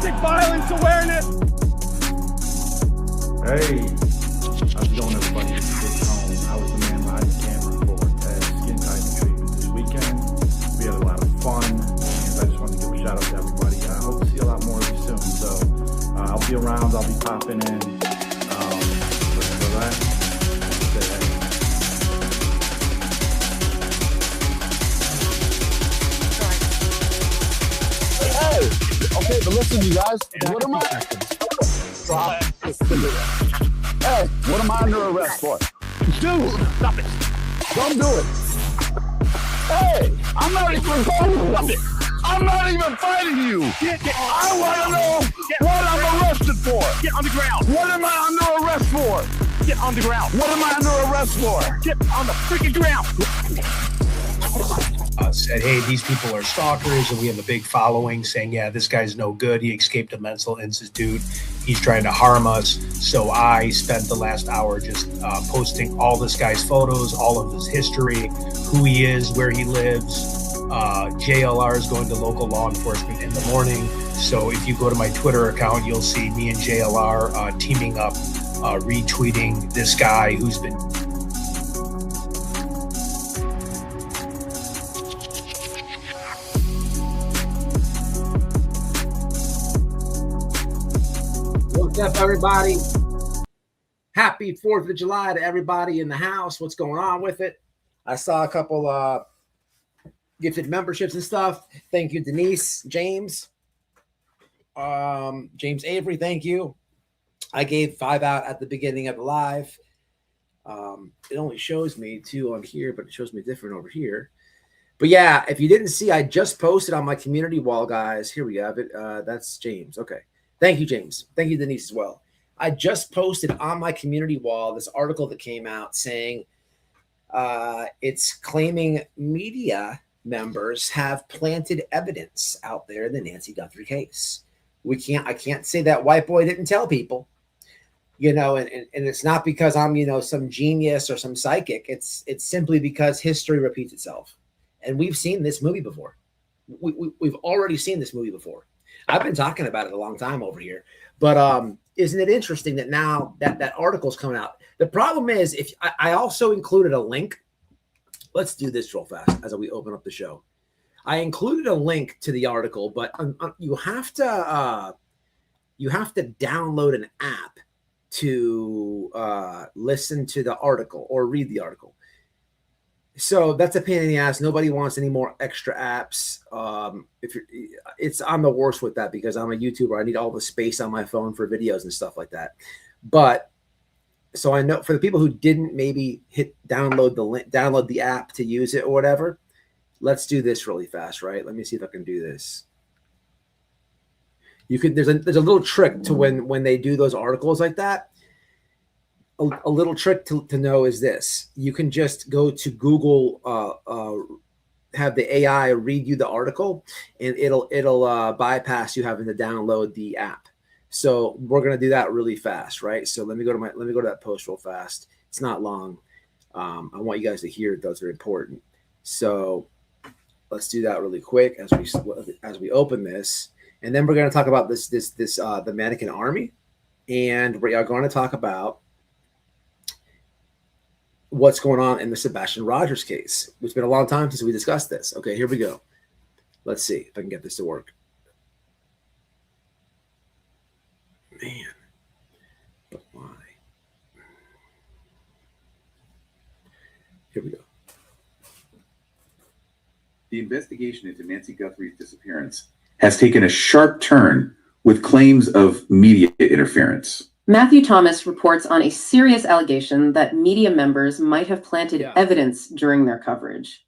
domestic violence awareness. Hey, how's it going, everybody? This is Dick Home. I was the man behind the camera for Ted's skin tightening treatment this weekend. We had a lot of fun, and I just wanted to give a shout out to everybody. I hope to see a lot more of you soon. So I'll be around. I'll be popping in. Remember that? Say hey. Hey, okay, but listen, you guys. What am I? Hey, what am I under arrest for? Dude, stop it. Don't do it. Hey, I'm not even fighting you. I'm not even fighting you. I want to know what I'm arrested for. Get on the ground. What am I under arrest for? Get on the ground. What am I under arrest for? Get on the freaking ground. Said, hey, these people are stalkers, and we have a big following saying, yeah, this guy's no good. He escaped a mental institute. He's trying to harm us. So I spent the last hour just posting all this guy's photos, all of his history, who he is, where he lives. JLR is going to local law enforcement in the morning. So if you go to my Twitter account, you'll see me and JLR teaming up, retweeting this guy who's been What's up, everybody? Happy 4th of July to everybody in the house. What's going on with it? I saw a couple gifted memberships and stuff. Thank you, Denise, James Avery, thank you. I gave 5 out at the beginning of the live. It only shows me 2 on here, but it shows me different over here. But yeah, if you didn't see, I just posted on my community wall, guys. Here we have it. That's James. Okay. Thank you, James. Thank you, Denise, as well. I just posted on my community wall this article that came out saying it's claiming media members have planted evidence out there in the Nancy Guthrie case. I can't say that white boy didn't tell people, and it's not because I'm, some genius or some psychic. It's simply because history repeats itself. And we've seen this movie before. We've already seen this movie before. I've been talking about it a long time over here, but isn't it interesting that now that article's coming out? The problem is, if I also included a link. Let's do this real fast as we open up the show. I included a link to the article, but you have to download an app to listen to the article or read the article. So that's a pain in the ass. Nobody wants any more extra apps. I'm the worst with that because I'm a YouTuber. I need all the space on my phone for videos and stuff like that. But so I know for the people who didn't maybe hit download the app to use it or whatever, let's do this really fast, right? Let me see if I can do this. There's a little trick to when they do those articles like that. A little trick to know is this. You can just go to Google, have the AI read you the article, and it'll bypass you having to download the app. So we're gonna do that really fast, right? So let me go to that post real fast. It's not long. I want you guys to hear it. Those are important. So let's do that really quick as we open this, and then we're gonna talk about this the Mannequin Army, and we are going to talk about what's going on in the Sebastian Rogers case. It's been a long time since we discussed this. Okay, here we go. Let's see if I can get this to work. Man, but why? Here we go. The investigation into Nancy Guthrie's disappearance has taken a sharp turn with claims of media interference. Matthew Thomas reports on a serious allegation that media members might have planted evidence during their coverage.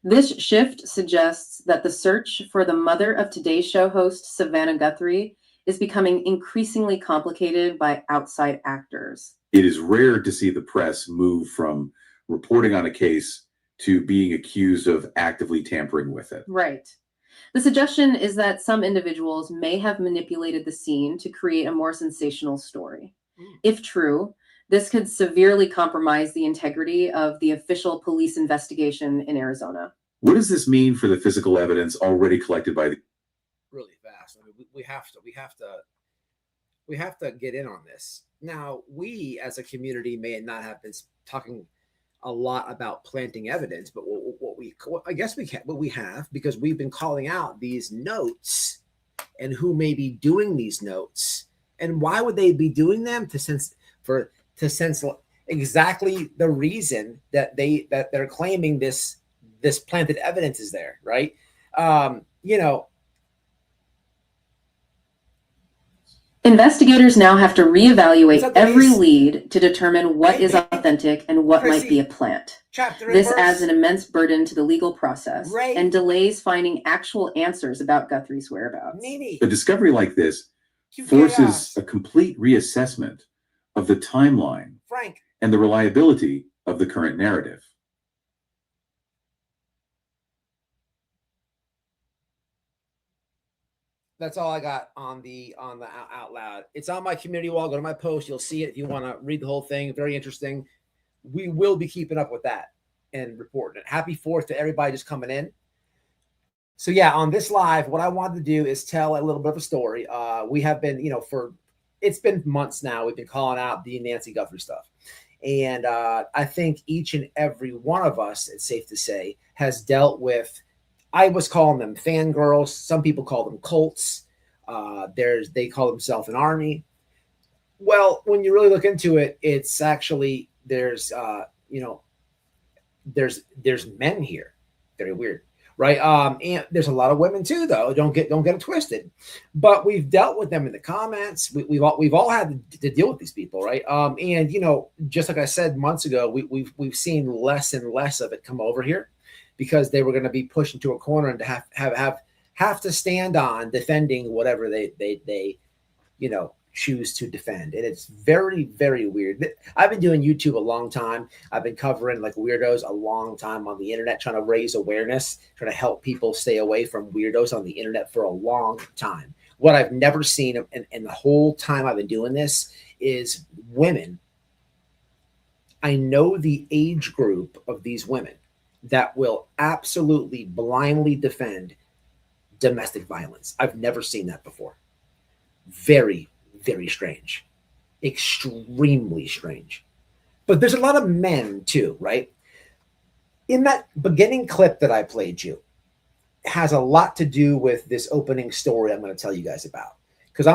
This shift suggests that the search for the mother of Today Show host Savannah Guthrie is becoming increasingly complicated by outside actors. It is rare to see the press move from reporting on a case to being accused of actively tampering with it. Right. The suggestion is that some individuals may have manipulated the scene to create a more sensational story. If true, this could severely compromise the integrity of the official police investigation in Arizona. What does this mean for the physical evidence already collected by the... Really fast. I mean, have to get in on this. Now, we as a community may not have been talking a lot about planting evidence, but I guess we can, what we have, because we've been calling out these notes and who may be doing these notes and why would they be doing them to sense exactly the reason that they're claiming this planted evidence is there, right? Investigators now have to reevaluate every lead to determine what is authentic and what might be a plant. This adds an immense burden to the legal process and delays finding actual answers about Guthrie's whereabouts. A discovery like this forces a complete reassessment of the timeline and the reliability of the current narrative. That's all I got on the out loud. It's on my community wall. Go to my post. You'll see it if you want to read the whole thing. Very interesting. We will be keeping up with that and reporting it. Happy 4th to everybody just coming in. So yeah, on this live, what I wanted to do is tell a little bit of a story. We have been, it's been months now. We've been calling out the Nancy Guthrie stuff. And I think each and every one of us, it's safe to say, has dealt with, I was calling them fangirls. Some people call them cults. They call themselves an army. Well, when you really look into it, it's actually there's men here. Very weird, right? And there's a lot of women too, though. Don't get it twisted. But we've dealt with them in the comments. We've all had to deal with these people, right? And just like I said months ago, we've seen less and less of it come over here, because they were going to be pushed into a corner and to have to stand on defending whatever they choose to defend. And it's very, very weird. I've been doing YouTube a long time. I've been covering like weirdos a long time on the internet, trying to raise awareness, trying to help people stay away from weirdos on the internet for a long time. What I've never seen in the whole time I've been doing this is women. I know the age group of these women that will absolutely blindly defend domestic violence. I've never seen that before. Very, very strange. Extremely strange. But there's a lot of men too, right? In that beginning clip that I played you, has a lot to do with this opening story I'm going to tell you guys about. Because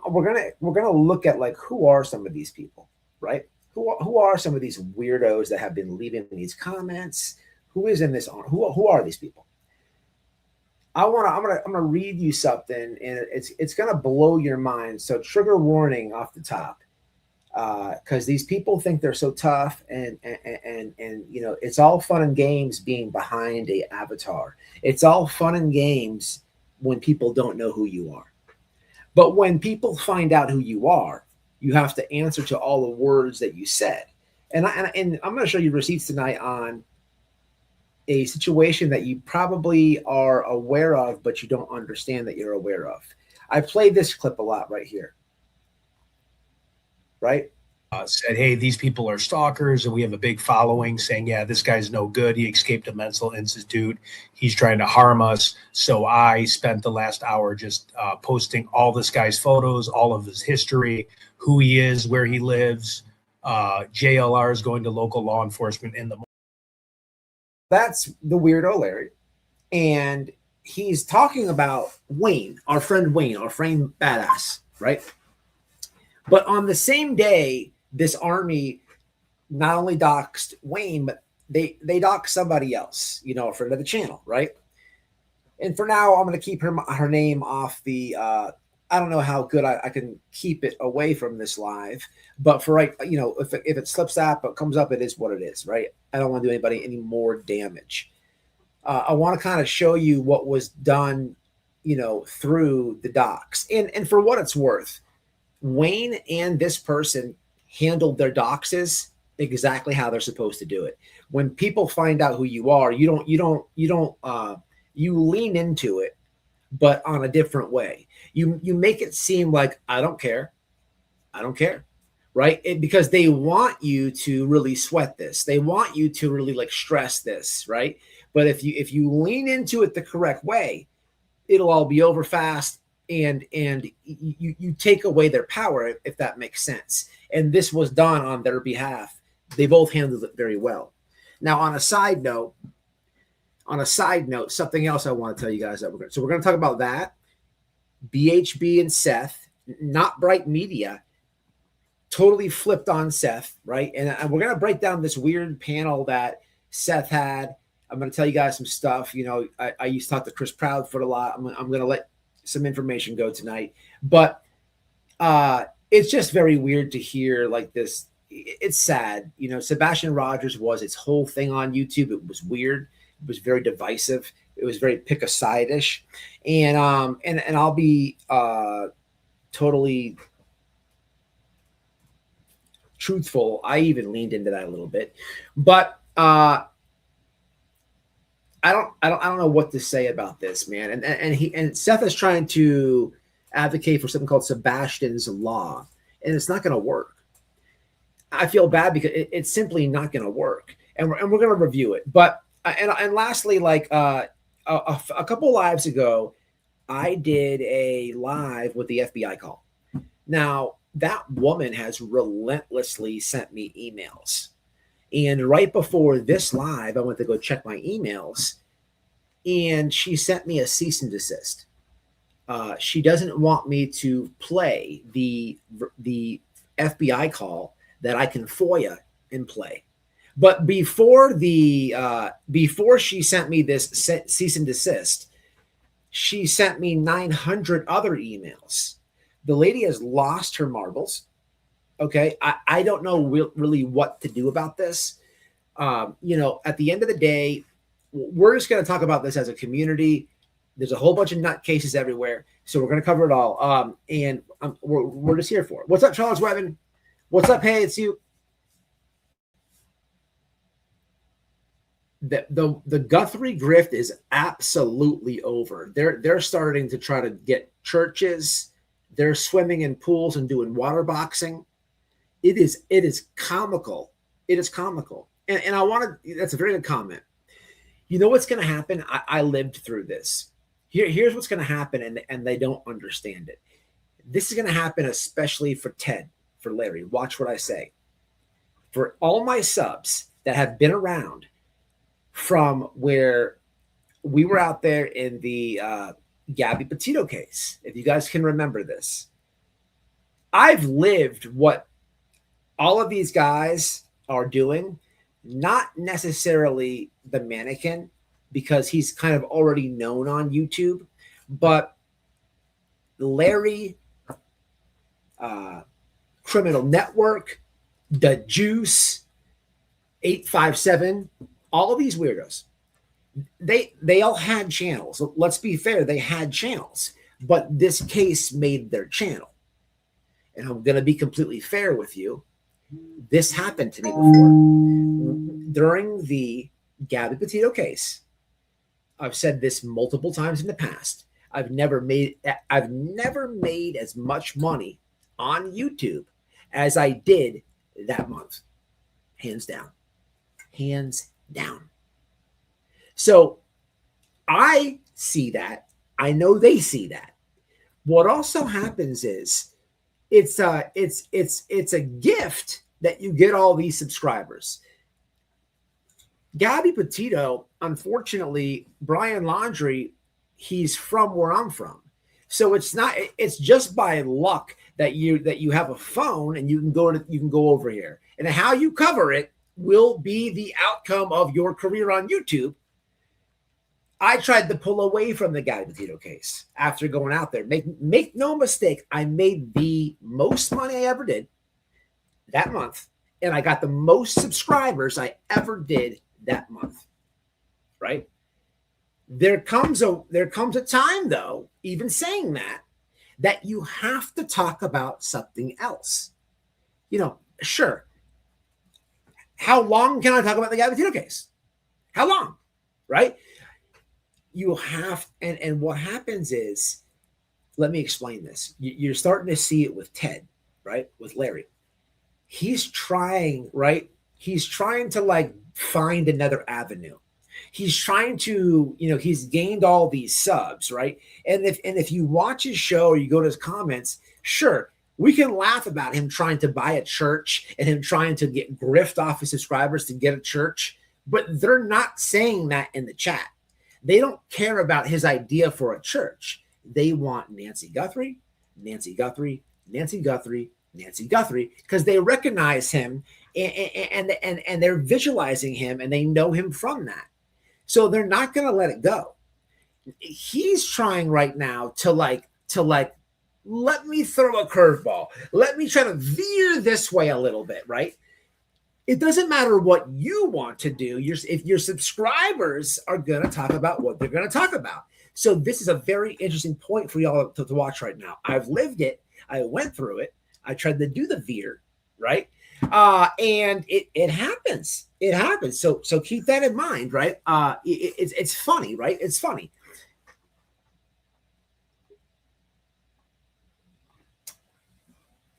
we're gonna look at like, who are some of these people, right? Who are some of these weirdos that have been leaving these comments? Who is in this? Who are these people? I'm gonna read you something, and it's gonna blow your mind. So trigger warning off the top, because these people think they're so tough, and it's all fun and games being behind a avatar. It's all fun and games when people don't know who you are, but when people find out who you are, you have to answer to all the words that you said. And I'm gonna show you receipts tonight on a situation that you probably are aware of, but you don't understand that you're aware of. I played this clip a lot right here. Right? Said, hey, these people are stalkers, and we have a big following saying, yeah, this guy's no good. He escaped a mental institute. He's trying to harm us. So I spent the last hour just posting all this guy's photos, all of his history, who he is, where he lives. JLR is going to local law enforcement in the morning. That's the weirdo Larry. And he's talking about Wayne, our friend badass, right? But on the same day, this army not only doxed Wayne, but they doxed somebody else, a friend of the channel, right? And for now, I'm going to keep her name off the, I don't know how good I can keep it away from this live, but for right, if it slips up, it comes up, it is what it is, right? I don't want to do anybody any more damage. I want to kind of show you what was done, through the docs. And for what it's worth, Wayne and this person handled their doxes exactly how they're supposed to do it. When people find out who you are, you lean into it, but on a different way. You make it seem like I don't care, right? Because they want you to really sweat this. They want you to really like stress this, right? But if you lean into it the correct way, it'll all be over fast, and you take away their power, if that makes sense. And this was done on their behalf. They both handled it very well. Now, on a side note, something else I want to tell you guys that we're going to talk about that. BHB and Seth, not Bright Media, totally flipped on Seth, right? And we're going to break down this weird panel that Seth had. I'm going to tell you guys some stuff. You know, I used to talk to Chris Proudfoot a lot. I'm going to let some information go tonight. But it's just very weird to hear like this. It's sad. You know, Sebastian Rogers was its whole thing on YouTube. It was weird. It was very divisive. It was very pick a side-ish. And I'll be totally truthful. I even leaned into that a little bit. But I don't know what to say about this, man. And Seth is trying to advocate for something called Sebastian's Law, and it's not going to work. I feel bad because it's simply not going to work, and we're going to review it. But and lastly, like a couple lives ago, I did a live with the FBI call. Now that woman has relentlessly sent me emails. And right before this live, I went to go check my emails, and she sent me a cease and desist. She doesn't want me to play the FBI call that I can FOIA and play. But before she sent me this cease and desist, she sent me 900 other emails. The lady has lost her marbles. Okay, I don't know really what to do about this. You know, at the end of the day, we're just going to talk about this as a community. There's a whole bunch of nutcases everywhere, so we're going to cover it all. And we're just here for it. What's up, Charles Webben? What's up? Hey, it's you. The Guthrie grift is absolutely over. They're starting to try to get churches. They're swimming in pools and doing water boxing. It is comical. It is comical. And I want to, that's a very good comment. You know what's going to happen? I lived through this. Here's what's going to happen, and they don't understand it. This is going to happen especially for Ted, for Larry. Watch what I say. For all my subs that have been around from where we were out there in the Gabby Petito case, if you guys can remember this, I've lived what all of these guys are doing, not necessarily the Mannequin, because he's kind of already known on YouTube, but Larry, Criminal Network, The Juice, 857, all of these weirdos, they all had channels. Let's be fair, they had channels, but this case made their channel. And I'm going to be completely fair with you. This happened to me before. During the Gabby Petito case, I've said this multiple times in the past. I've never made as much money on YouTube as I did that month. Hands down. Hands down. So I see that. I know they see that. What also happens is it's a gift that you get all these subscribers. Gabby Petito, unfortunately, Brian Laundrie, he's from where I'm from. So it's just by luck that you have a phone and you can go over here. And how you cover it will be the outcome of your career on YouTube. I tried to pull away from the Gabby Petito case after going out there. Make no mistake, I made the most money I ever did that month, and I got the most subscribers I ever did that month. Right? There comes a time, though, even saying that you have to talk about something else. You know, sure. How long can I talk about the Gabby Petito case? How long? Right? You have, and what happens is, let me explain this. You're starting to see it with Ted, right? With Larry. He's trying, right? He's trying to like find another avenue. He's trying to, he's gained all these subs, right? And if you watch his show or you go to his comments, sure, we can laugh about him trying to buy a church and him trying to get grift off his subscribers to get a church, but they're not saying that in the chat. They don't care about his idea for a church. They want Nancy Guthrie, Nancy Guthrie, Nancy Guthrie, Nancy Guthrie, because they recognize him and they're visualizing him and they know him from that. So they're not going to let it go. He's trying right now to let me throw a curveball. Let me try to veer this way a little bit, right? It doesn't matter what you want to do. If your subscribers are going to talk about what they're going to talk about. So this is a very interesting point for y'all to watch right now. I've lived it. I went through it. I tried to do the veer, right? And it happens. It happens. So keep that in mind, right? It's funny, right? It's funny.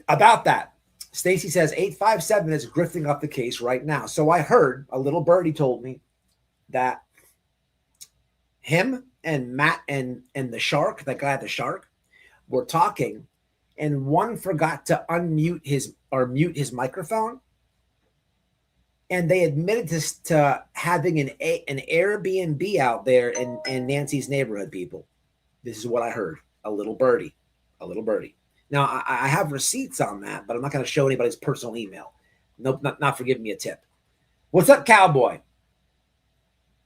About that, Stacy says 857 is grifting up the case right now. So I heard, a little birdie told me that him and Matt and the shark, that guy at the shark, were talking, and one forgot to mute his microphone, and they admitted to having an Airbnb out there in Nancy's neighborhood. People, this is what I heard. A little birdie. Now, I have receipts on that, but I'm not going to show anybody's personal email. Nope, not for giving me a tip. What's up, cowboy?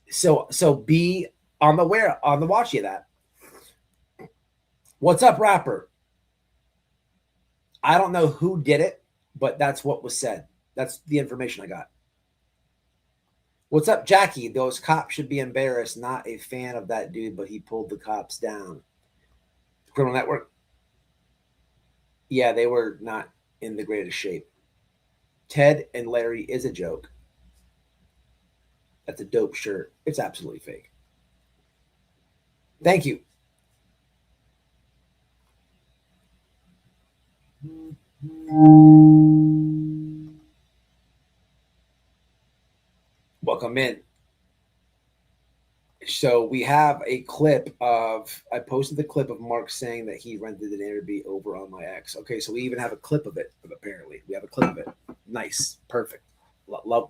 So be on the watch of that. What's up, rapper? I don't know who did it, but that's what was said. That's the information I got. What's up, Jackie? Those cops should be embarrassed. Not a fan of that dude, but he pulled the cops down. Criminal Network. Yeah, they were not in the greatest shape. Ted and Larry is a joke. That's a dope shirt. It's absolutely fake. Thank you. Welcome in. So we have a clip I posted the clip of Mark saying that he rented an Airbnb over on my ex. Okay, so we even have a clip of it, apparently. We have a clip of it. Nice. Perfect.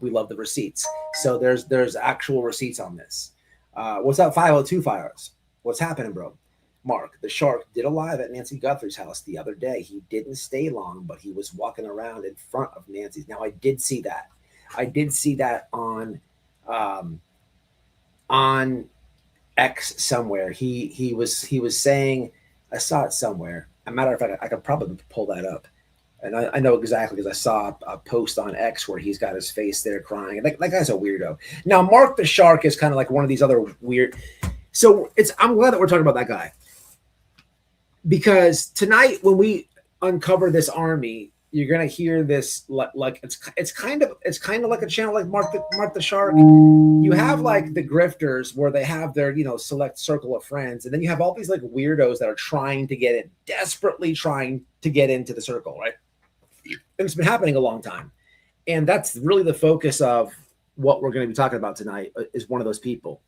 We love the receipts. So there's actual receipts on this. What's up, 502 Fires? What's happening, bro? Mark, the shark, did a live at Nancy Guthrie's house the other day. He didn't stay long, but he was walking around in front of Nancy's. Now, I did see that. I did see that on X somewhere. He was saying, I saw it somewhere. As a matter of fact, I could probably pull that up. And I know exactly because I saw a post on X where he's got his face there crying. That guy's a weirdo. Now, Mark the Shark is kind of like one of these other weird. So I'm glad that we're talking about that guy. Because tonight, when we uncover this army, you're gonna hear this like it's kind of like a channel like Mark the Shark. You have like the grifters where they have their select circle of friends, and then you have all these like weirdos that are trying to get in, desperately trying to get into the circle, right? And it's been happening a long time, and that's really the focus of what we're going to be talking about tonight. Is one of those people.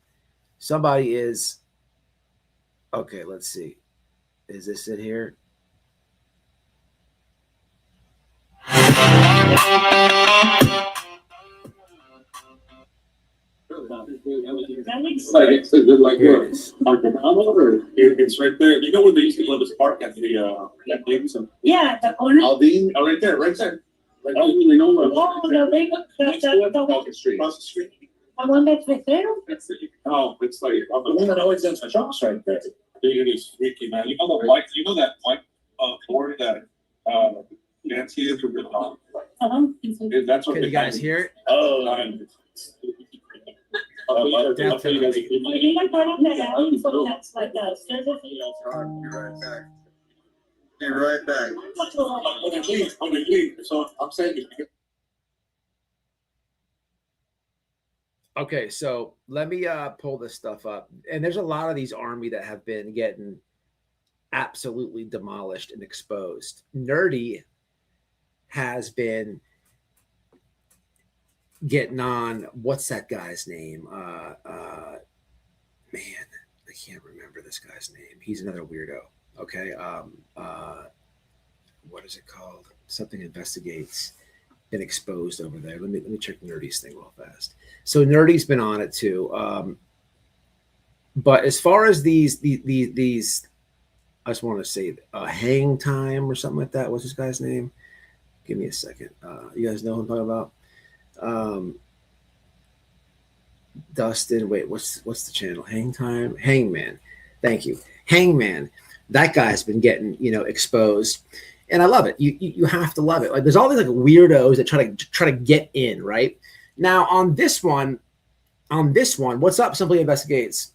Somebody is okay. Let's see. Is this it here? It's right there. You know where they used to let us park at the Davidson? Yeah, the corner. Aldine? Oh, right there. Like, I don't really know where. Oh, no, they got Across the street. The one that's with there? Oh, it's like the one that always does the shops right there. Dude, it is freaky, man. You know that white board that Nancy is with that's what Can you guys hear it? Oh, You can put on that out, so that's like us. Be right back. So I'm saying. Okay, so let me pull this stuff up. And there's a lot of these army that have been getting absolutely demolished and exposed. Nerdy has been getting on, what's that guy's name? man, I can't remember this guy's name. He's another weirdo. Okay. What is it called? Something investigates. Been exposed over there. Let me check Nerdy's thing real fast. So Nerdy's been on it too. But as far as these, I just want to say Hang Time or something like that. What's this guy's name? Give me a second. You guys know who I'm talking about? Dustin. Wait, what's the channel? Hang Time. Hangman. Thank you. Hangman. That guy's been getting exposed. And I love it. You have to love it. Like there's all these like weirdos that try to get in, right? Now on this one, what's up? Simply Investigates.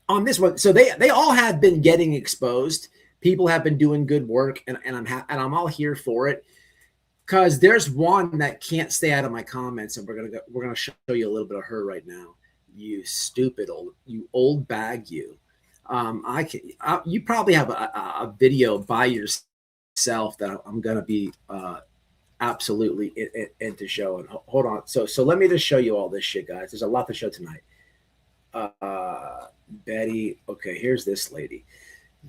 On this one, so they all have been getting exposed. People have been doing good work, and I'm all here for it. Because there's one that can't stay out of my comments, and we're gonna show you a little bit of her right now. You stupid old bag, you. You probably have a video by yourself that I'm gonna be absolutely into showing. Hold on. So let me just show you all this shit, guys. There's a lot to show tonight. Betty. Okay, here's this lady.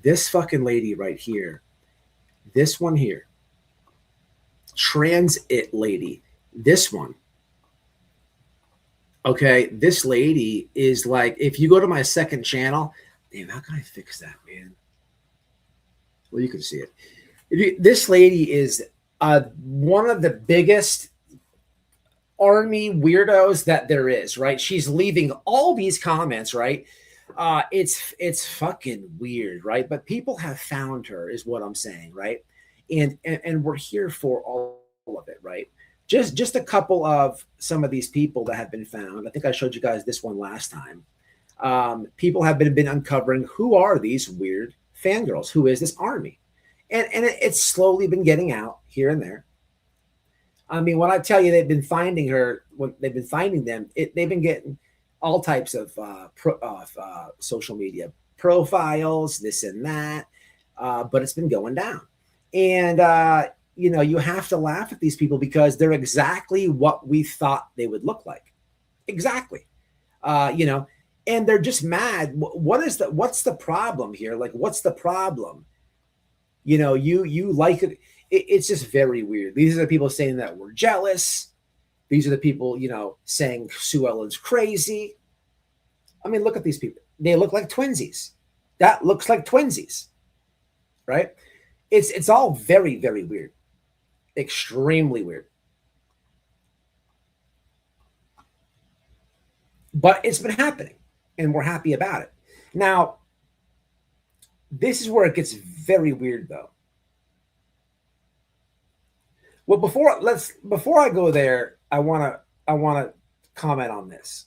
This fucking lady right here. This one here. Transit lady. This one. Okay, this lady is like, if you go to my second channel, damn, how can I fix that, man? Well, you can see it. This lady is one of the biggest army weirdos that there is, right? She's leaving all these comments, right? It's fucking weird, right? But people have found her, is what I'm saying, right? And we're here for all of it, right? Just a couple of some of these people that have been found. I think I showed you guys this one last time. People have been uncovering who are these weird fangirls? Who is this army? And it's slowly been getting out here and there. I mean, when I tell you they've been finding her, when they've been finding them, they've been getting all types of social media profiles, this and that, but it's been going down. And, you have to laugh at these people because they're exactly what we thought they would look like. Exactly. And they're just mad. What's the problem here? Like, what's the problem? You like it. It's just very weird. These are the people saying that we're jealous. These are the people, saying Sue Ellen's crazy. I mean, look at these people. They look like twinsies. That looks like twinsies, right? It's all very, very weird. Extremely weird. But it's been happening, and we're happy about it. Now, this is where it gets very weird, though. Well, before I go there, I want to comment on this.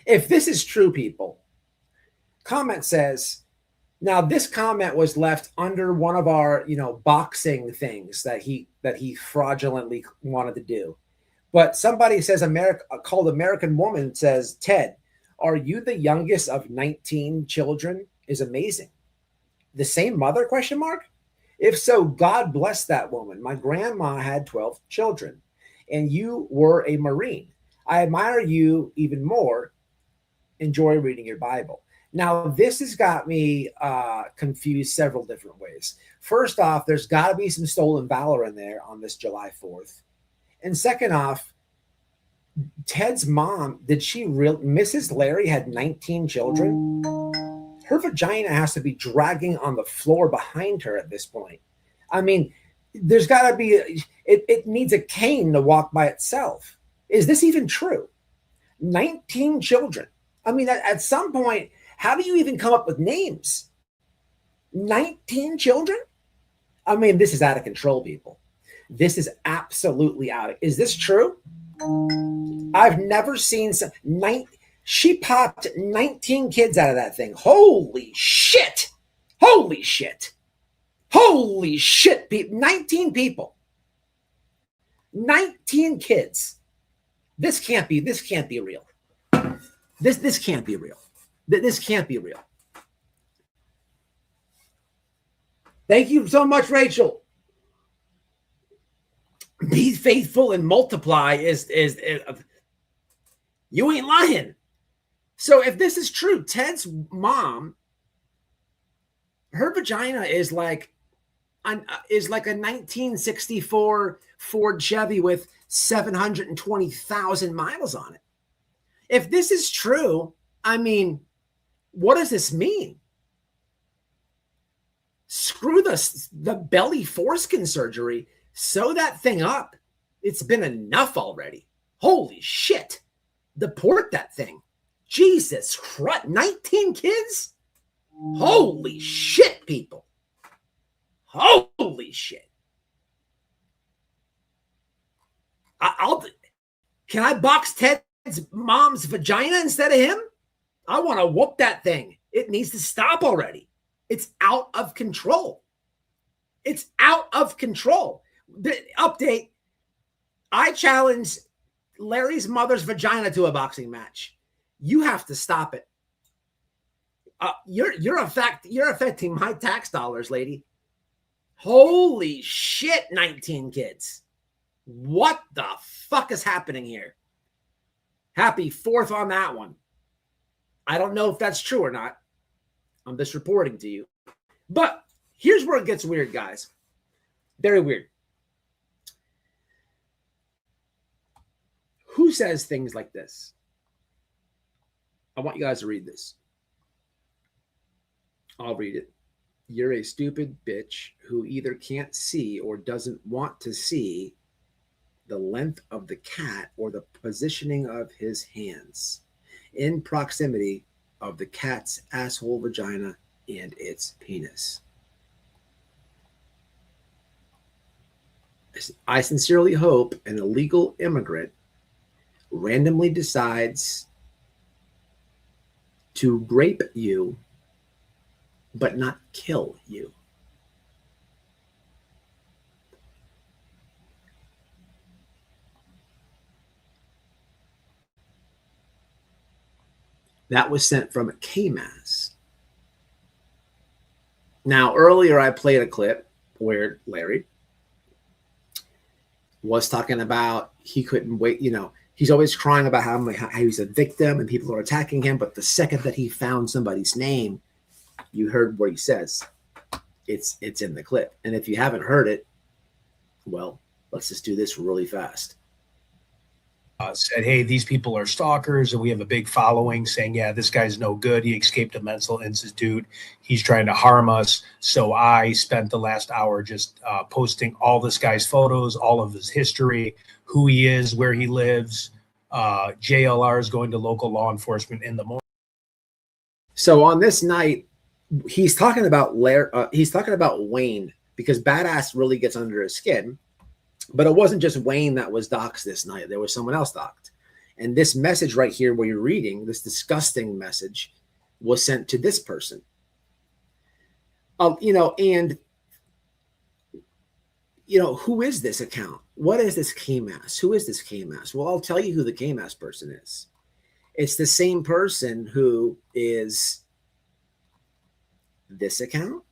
If this is true, people, comment says, now this comment was left under one of our, boxing things that he fraudulently wanted to do. But somebody says called American Woman says, Ted, are you the youngest of 19 children? Is amazing. The same mother, ? If so, God bless that woman. My grandma had 12 children, and you were a Marine. I admire you even more. Enjoy reading your Bible. Now, this has got me confused several different ways. First off, there's got to be some stolen valor in there on this July 4th. And second off, Ted's mom, Mrs. Larry had 19 children? Her vagina has to be dragging on the floor behind her at this point. I mean, there's got to be, it needs a cane to walk by itself. Is this even true? 19 children. I mean, at some point, how do you even come up with names? 19 children? I mean, this is out of control, people. This is absolutely out of, is this true? I've never seen she popped 19 kids out of that thing. Holy shit. Holy shit. Holy shit. 19 people. 19 kids. This can't be real. This can't be real. This can't be real. Thank you so much, Rachel. Be faithful and multiply is you ain't lying. So if this is true, Ted's mom, her vagina is like a 1964 Ford Chevy with 720,000 miles on it. If this is true, I mean, what does this mean? Screw the belly foreskin surgery. Sew that thing up. It's been enough already. Holy shit. Deport that thing. Jesus Christ. 19 kids? Holy shit, people. Holy shit. Can I box Ted's mom's vagina instead of him? I want to whoop that thing. It needs to stop already. It's out of control. It's out of control. The update, I challenge Larry's mother's vagina to a boxing match. You have to stop it. You're affecting my tax dollars, lady. Holy shit, 19 kids. What the fuck is happening here? Happy 4th on that one. I don't know if that's true or not. I'm just reporting to you. But here's where it gets weird, guys. Very weird. Who says things like this? I want you guys to read this. I'll read it. You're a stupid bitch who either can't see or doesn't want to see the length of the cat or the positioning of his hands in proximity of the cat's asshole, vagina, and its penis. I sincerely hope an illegal immigrant randomly decides to rape you, but not kill you. That was sent from a KMAS. Now, earlier I played a clip where Larry was talking about he couldn't wait. You know, he's always crying about how he's a victim and people are attacking him. But the second that he found somebody's name, you heard what he says. It's in the clip. And if you haven't heard it, well, let's just do this really fast. Said, hey, these people are stalkers, and we have a big following saying, yeah, this guy's no good. He escaped a mental institute. He's trying to harm us. So I spent the last hour just posting all this guy's photos, all of his history, who he is, where he lives. JLR is going to local law enforcement in the morning. So on this night, he's talking about Wayne, because Badass really gets under his skin. But it wasn't just Wayne that was doxxed this night. There was someone else doxxed. And this message right here where you're reading, this disgusting message, was sent to this person. Who is this account? What is this KMAS? Who is this KMAS? Well, I'll tell you who the KMAS person is. It's the same person who is this account.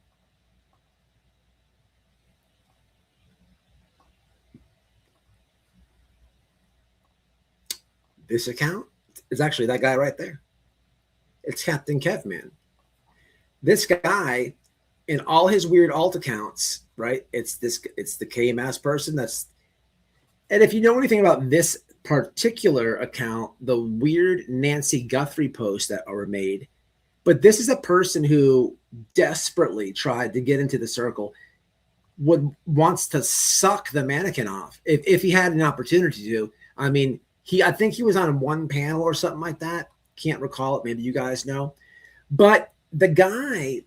This account is actually that guy right there. It's Captain Kevman. This guy, in all his weird alt accounts, right? It's the KMAS person. And if you know anything about this particular account, the weird Nancy Guthrie posts that are made, but this is a person who desperately tried to get into the circle, wants to suck the mannequin off if he had an opportunity to. I mean, I think he was on one panel or something like that. Can't recall it. Maybe you guys know. But the guy's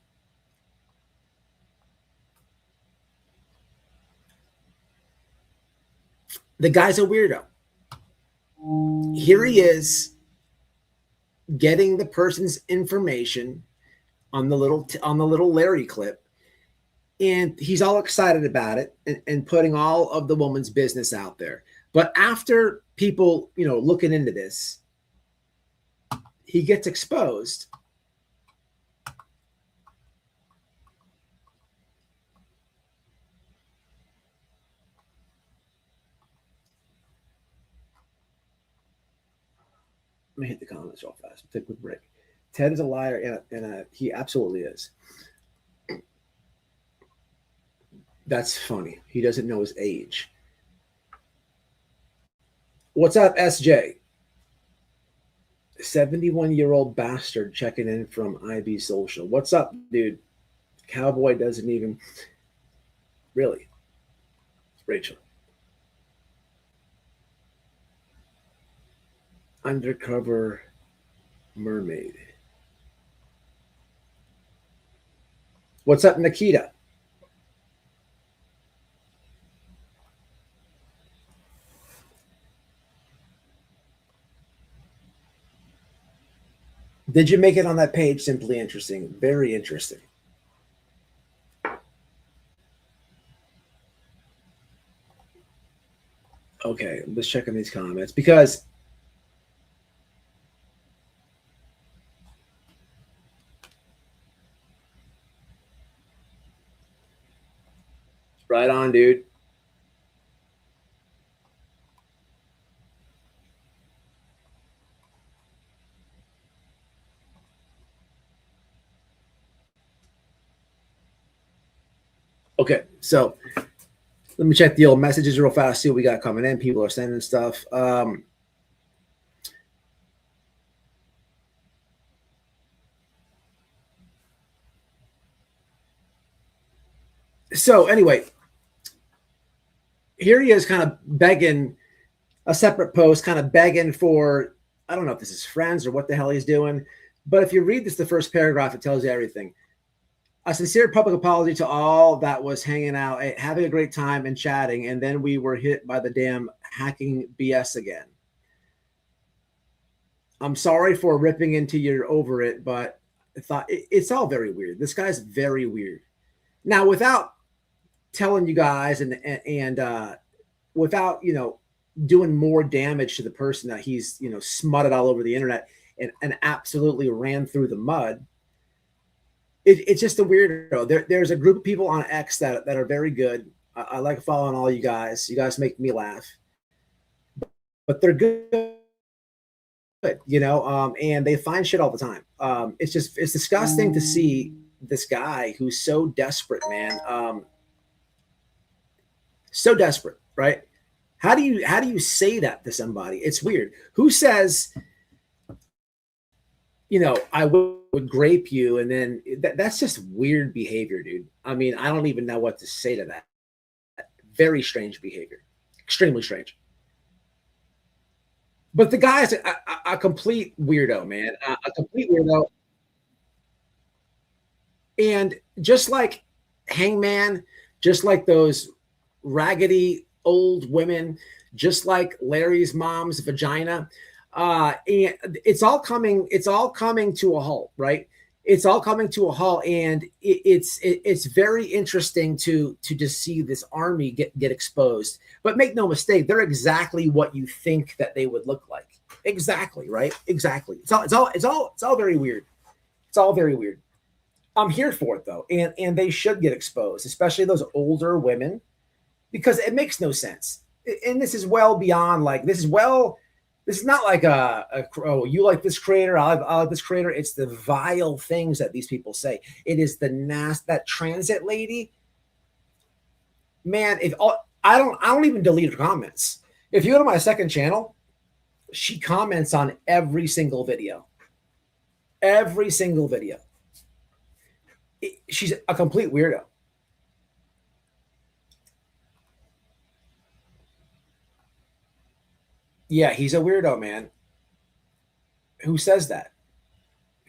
a weirdo. Here he is getting the person's information on the little Larry clip. And he's all excited about it and putting all of the woman's business out there. But after people, looking into this, he gets exposed. me hit the comments real fast. Take a quick break. Ted is a liar, and he absolutely is. That's funny. He doesn't know his age. What's up, SJ? 71-year-old bastard checking in from IB Social. What's up, dude? Cowboy doesn't even... Really? Rachel. Undercover mermaid. What's up, Nikita? Did you make it on that page? Simply interesting. Very interesting. Okay, I'm just checking these comments because right on, dude. Okay, so let me check the old messages real fast, see what we got coming in. People are sending stuff. So anyway, here he is kind of begging a separate post, kind of begging for, I don't know if this is friends or what the hell he's doing. But if you read this, the first paragraph, it tells you everything. A sincere public apology to all that was hanging out, having a great time and chatting, and then we were hit by the damn hacking BS again. I'm sorry for ripping into your over it, but I thought it's all very weird. This guy's very weird. Now, without telling you guys and without, you know, doing more damage to the person that he's, you know, smutted all over the internet and absolutely ran through the mud, it's just a weirdo. There's a group of people on X that are very good. I like following all you guys. You guys make me laugh, but they're good, you know, and they find shit all the time. It's disgusting to see this guy who's so desperate, man. So desperate, right? How do you say that to somebody? It's weird. Who says, you know, I would grape you, and then that's just weird behavior, dude. I mean, I don't even know what to say to that. Very strange behavior. Extremely strange. But the guy's a complete weirdo, man. A complete weirdo. And just like Hangman, just like those raggedy old women, just like Larry's mom's vagina, and it's all coming to a halt, right? It's all coming to a halt, and it's very interesting to just see this army get exposed. But make no mistake, they're exactly what you think that they would look like. Exactly, right? Exactly. It's all very weird. It's all very weird. I'm here for it though, and they should get exposed, especially those older women, because it makes no sense. And this is well beyond like this is not like oh, you like this creator, I like this creator. It's the vile things that these people say. It is that transit lady, man. I don't even delete her comments. If you go to my second channel, she comments on every single video. Every single video. She's a complete weirdo. Yeah, he's a weirdo, man. Who says that?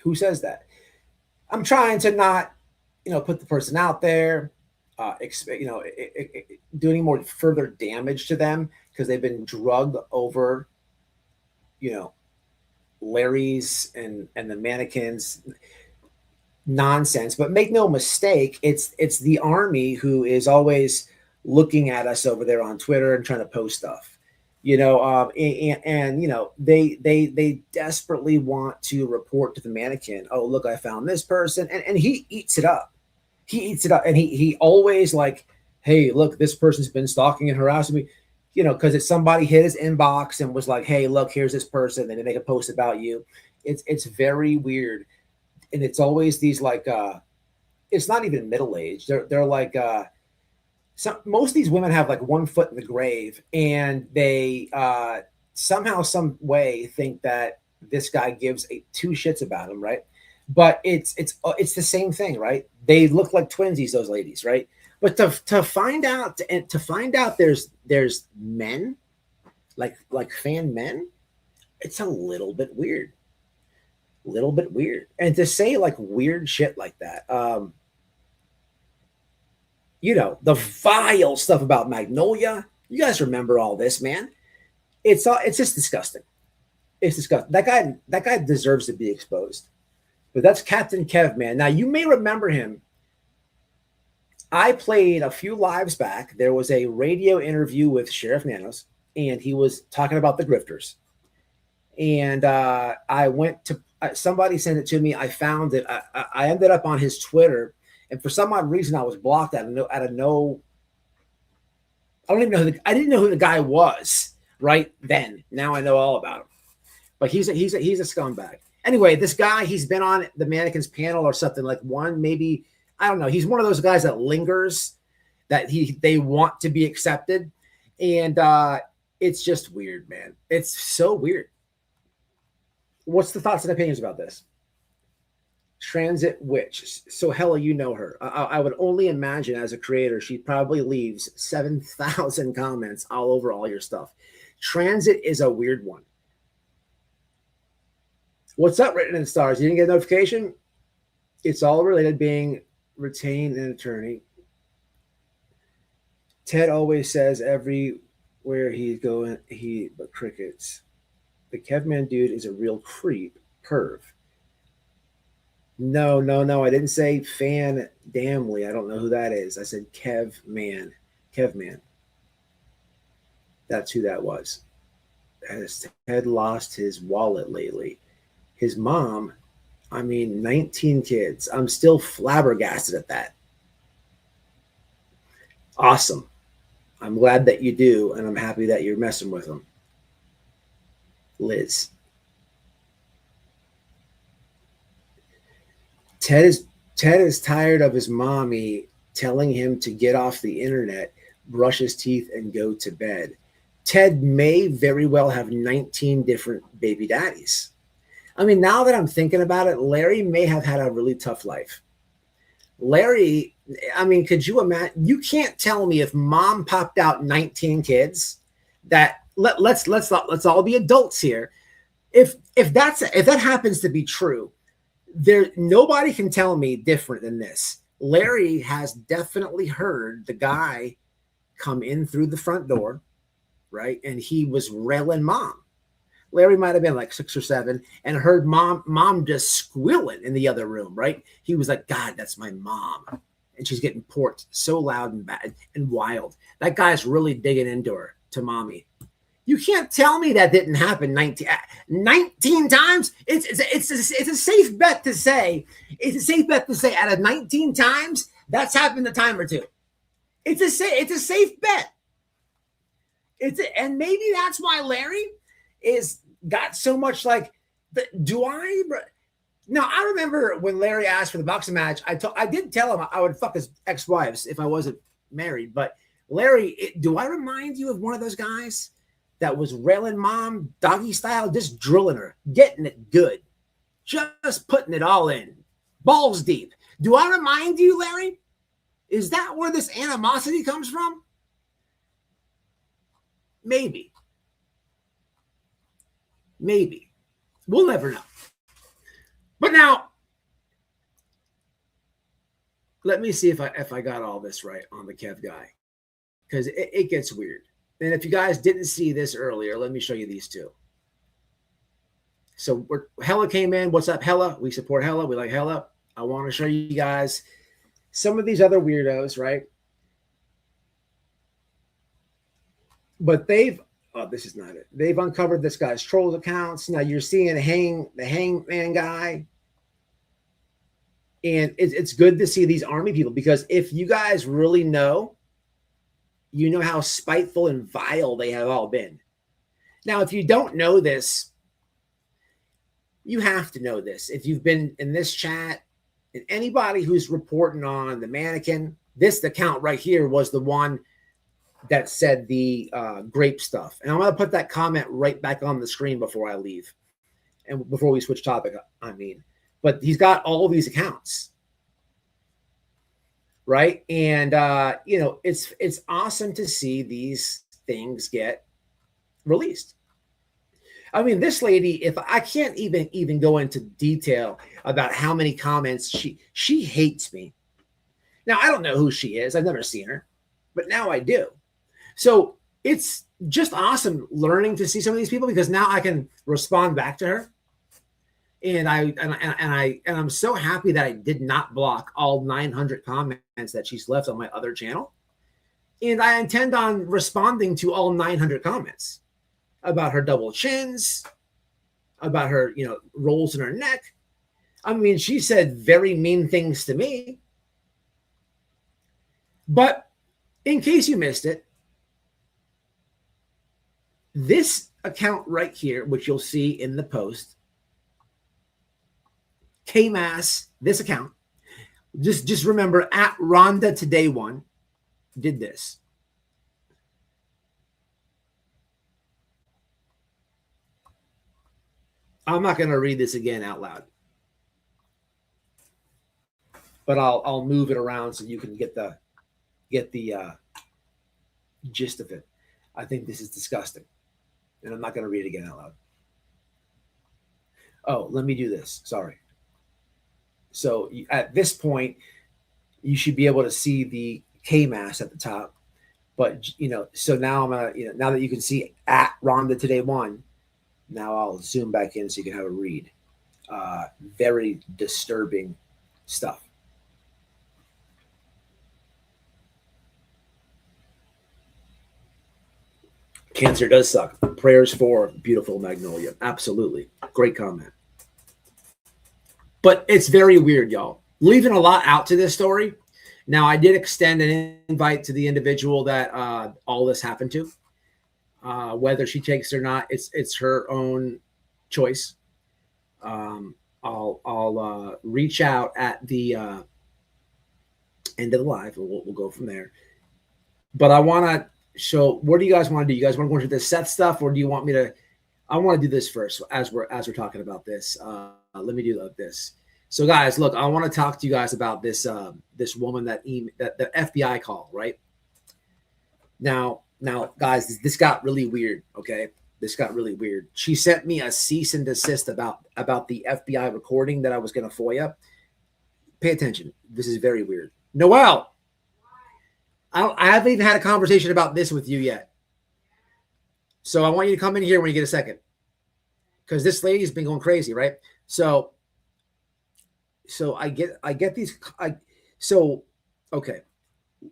Who says that? I'm trying to not, you know, put the person out there, you know, do any more further damage to them because they've been drugged over, you know, Larry's and the mannequins nonsense. But make no mistake, it's the army who is always looking at us over there on Twitter and trying to post stuff. You know, and you know, they desperately want to report to the mannequin, oh, look, I found this person, and he eats it up. He eats it up, and he always like, hey, look, this person's been stalking and harassing me. you know, because it's somebody hit his inbox and was like, hey, look, here's this person, and they make a post about you. It's very weird. And it's always these like it's not even middle age. They're like most of these women have like one foot in the grave, and they somehow, some way think that this guy gives two shits about him, right? But it's the same thing, right? They look like twinsies, those ladies, right? But to find out there's men like fan men, it's a little bit weird. And to say like weird shit like that, you know, the vile stuff about Magnolia. You guys remember all this, man? It's just disgusting. It's disgusting. That guy deserves to be exposed. But that's Captain Kev, man. Now you may remember him. I played a few lives back. There was a radio interview with Sheriff Nanos, and he was talking about the grifters. And I went to somebody sent it to me. I found it. I ended up on his Twitter, and for some odd reason, I was blocked out of no. I don't even know I didn't know who the guy was right then. Now I know all about him. But he's a scumbag. Anyway, this guy, he's been on the Mannequins panel or something, like one, maybe, I don't know. He's one of those guys that lingers, that they want to be accepted. And it's just weird, man. It's so weird. What's the thoughts and opinions about this? Transit witch. So Hella, you know her. I would only imagine as a creator, she probably leaves 7,000 comments all over all your stuff. Transit is a weird one. What's up, written in stars? You didn't get a notification? It's all related, being retained an attorney. Ted always says everywhere he's going, but crickets. The Kevman dude is a real creep, perv. No. I didn't say Fan Damley. I don't know who that is. I said Kevman. That's who that was. Has Ted lost his wallet lately? His mom, 19 kids. I'm still flabbergasted at that. Awesome. I'm glad that you do, and I'm happy that you're messing with them. Liz. Ted is tired of his mommy telling him to get off the internet, brush his teeth, and go to bed. Ted may very well have 19 different baby daddies. Now that I'm thinking about it, Larry may have had a really tough life. Larry, could you imagine? You can't tell me if mom popped out 19 kids that let's all be adults here. If that happens to be true, nobody can tell me different than this. Larry has definitely heard the guy come in through the front door, right? And he was railing mom. Larry might have been like 6 or 7 and heard mom just squealing in the other room, right? He was like, God, that's my mom. And she's getting porked so loud and bad and wild. That guy's really digging into her, to mommy. You can't tell me that didn't happen 19 times. It's a safe bet to say. It's a safe bet to say out of 19 times, that's happened a time or two. It's a safe bet. And maybe that's why Larry got so much like. Now I remember when Larry asked for the boxing match. I did tell him I would fuck his ex-wives if I wasn't married. But Larry, do I remind you of one of those guys that was railing mom doggy style, just drilling her, getting it good, just putting it all in, balls deep? Do I remind you, Larry? Is that where this animosity comes from? Maybe. We'll never know. But now, let me see if I got all this right on the Kev guy, because it gets weird. And if you guys didn't see this earlier, let me show you these two. So Hella came in. What's up, Hella? We support Hella. We like Hella. I want to show you guys some of these other weirdos, right? But this is not it. They've uncovered this guy's troll accounts. Now you're seeing the hangman guy. And it's good to see these army people, because if you guys really know you know how spiteful and vile they have all been. Now, if you don't know this, you have to know this. If you've been in this chat, and anybody who's reporting on the Mannequin, this account right here was the one that said the grape stuff. And I'm going to put that comment right back on the screen before I leave. And before we switch topic, I mean. But he's got all these accounts. Right? And, you know, it's awesome to see these things get released. I mean, this lady, if I can't even go into detail about how many comments she hates me. Now, I don't know who she is. I've never seen her, but now I do. So it's just awesome learning to see some of these people, because now I can respond back to her. And I'm so happy that I did not block all 900 comments that she's left on my other channel. And I intend on responding to all 900 comments about her double chins, about her, you know, rolls in her neck. I mean, she said very mean things to me. But in case you missed it, this account right here, which you'll see in the post, K-Mass, this account, just remember, at Rhonda Today One did this. I'm not going to read this again out loud, but I'll move it around so you can get the gist of it. I think this is disgusting, and I'm not going to read it again out loud. Oh, let me do this. Sorry. So at this point, you should be able to see the K-Mass at the top. But, you know, so now I'm going to, you know, now that you can see at Rhonda Today One, now I'll zoom back in so you can have a read. Very disturbing stuff. Cancer does suck. Prayers for beautiful Magnolia. Absolutely. Great comment. But it's very weird, y'all. Leaving a lot out to this story. Now, I did extend an invite to the individual that all this happened to. Whether she takes it or not, it's her own choice. I'll reach out at the end of the live. We'll go from there. But I want to show. What do you guys want to do? You guys want to go into the Seth stuff, or do you want me to? I want to do this first as we're talking about this. Let me do this. So, guys, look, I want to talk to you guys about this this woman that the FBI call, right? Now, guys, this got really weird. Okay, this got really weird. She sent me a cease and desist about the FBI recording that I was going to FOIA. Pay attention. This is very weird. Noelle, I haven't even had a conversation about this with you yet. So I want you to come in here when you get a second, because this lady's been going crazy, right? So I get these. Okay.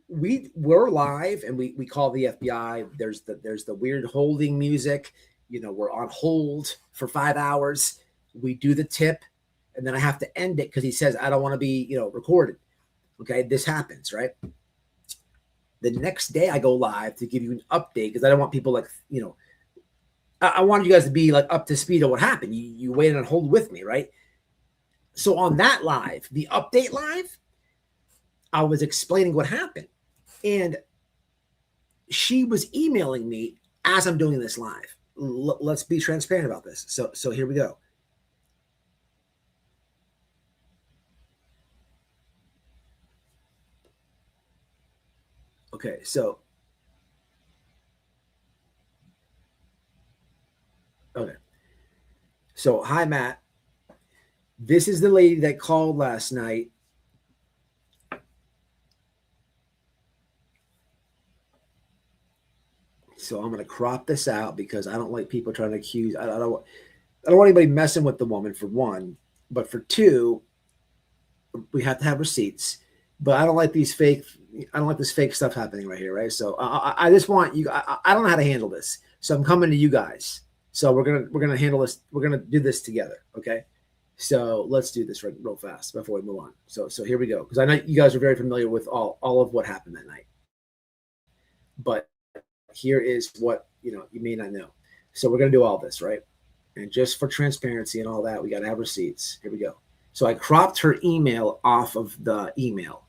We're live and we call the FBI. There's the weird holding music. You know, we're on hold for 5 hours. We do the tip, and then I have to end it because he says I don't want to be, you know, recorded. Okay, this happens, right? The next day I go live to give you an update because I don't want people like, you know, I wanted you guys to be like up to speed on what happened. You waited on hold with me, right? So on that live, the update live, I was explaining what happened, and she was emailing me as I'm doing this live. Let's be transparent about this. So here we go. Okay, so hi Matt. This is the lady that called last night. So I'm going to crop this out because I don't like people trying to accuse. I don't want anybody messing with the woman, for one, but for two, we have to have receipts. But I don't like these fake. I don't like this fake stuff happening right here, right? So I just want you. I don't know how to handle this, so I'm coming to you guys. So we're gonna handle this. We're gonna do this together, okay? So let's do this real fast before we move on. So here we go, because I know you guys are very familiar with all of what happened that night. but here is what you may not know. So we're going to do all this, right? And just for transparency and all that, we got to have receipts. Here we go. So I cropped her email off of the email,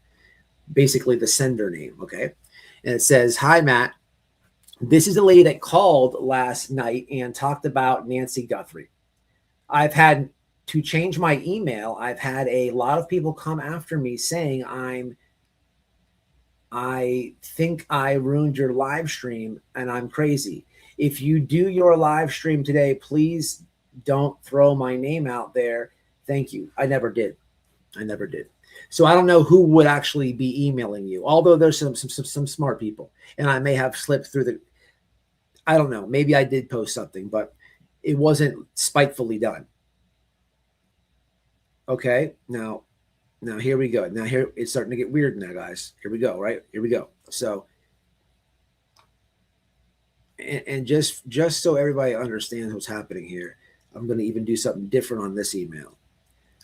basically the sender name, okay? And it says, "Hi, Matt. This is the lady that called last night and talked about Nancy Guthrie. I've had to change my email. I've had a lot of people come after me saying I think I ruined your live stream and I'm crazy. If you do your live stream today, please don't throw my name out there. Thank you." I never did. So I don't know who would actually be emailing you, although there's some smart people, and I may have slipped through I don't know. Maybe I did post something, but it wasn't spitefully done. Okay, now here we go. Now here it's starting to get weird now, guys. Here we go, right? Here we go. So, and just so everybody understands what's happening here, I'm going to even do something different on this email.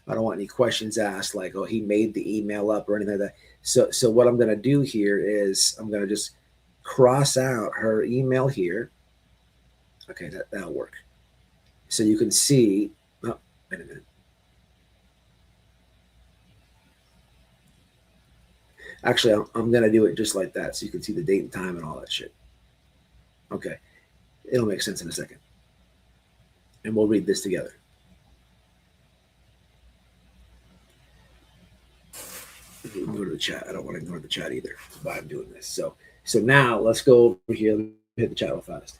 I don't want any questions asked like, "Oh, he made the email up" or anything like that. So what I'm going to do here is I'm going to just cross out her email here. Okay, that'll work. So you can see. Oh, wait a minute. Actually, I'm going to do it just like that so you can see the date and time and all that shit. Okay. It'll make sense in a second. And we'll read this together. Go to the chat. I don't want to ignore the chat either. That's why I'm doing this. So now let's go over here. Hit the chat real fast.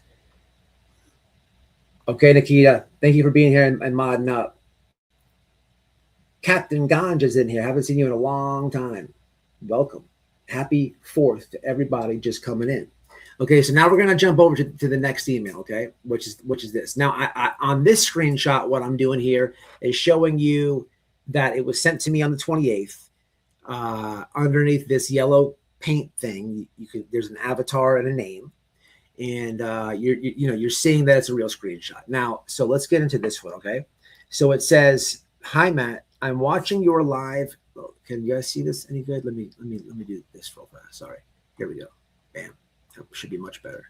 Okay, Nikita. Thank you for being here and modding up. Captain Ganja's in here. Haven't seen you in a long time. Welcome. Happy 4th to everybody just coming in. Okay, so now we're going to jump over to the next email, okay, which is this. Now, I on this screenshot, what I'm doing here is showing you that it was sent to me on the 28th. Underneath this yellow paint thing, there's an avatar and a name, and you're seeing that it's a real screenshot. Now, so let's get into this one, okay? So it says, "Hi, Matt. I'm watching your live." Can you guys see this any good? Let me do this real fast. Sorry. Here we go. Bam. That should be much better.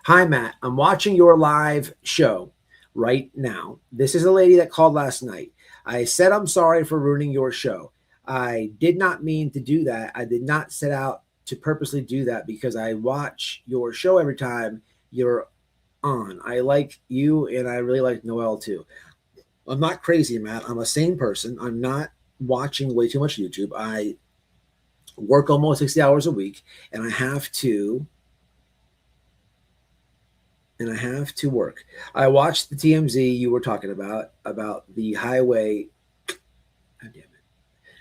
"Hi, Matt. I'm watching your live show right now. This is a lady that called last night. I said I'm sorry for ruining your show. I did not mean to do that. I did not set out to purposely do that because I watch your show every time you're on. I like you and I really like Noelle too. I'm not crazy, Matt. I'm a sane person. I'm not watching way too much YouTube. I work almost 60 hours a week, and I have to work. I watched the TMZ you were talking about the highway. God damn it.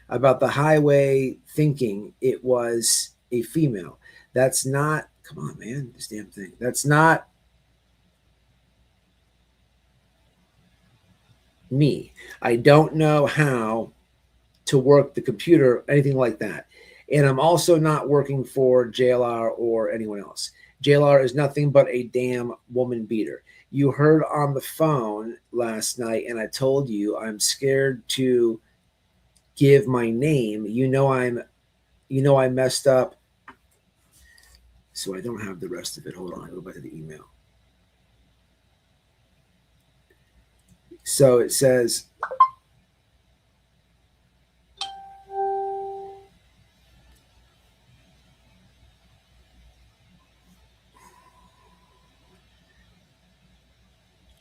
About the highway thinking it was a female. That's not, come on, man, this damn thing. That's not me. I don't know how to work the computer, anything like that. And I'm also not working for JLR or anyone else. JLR is nothing but a damn woman beater. You heard on the phone last night, and I told you I'm scared to give my name. I messed up. So I don't have the rest of it. Hold on, I go back to the email. So it says,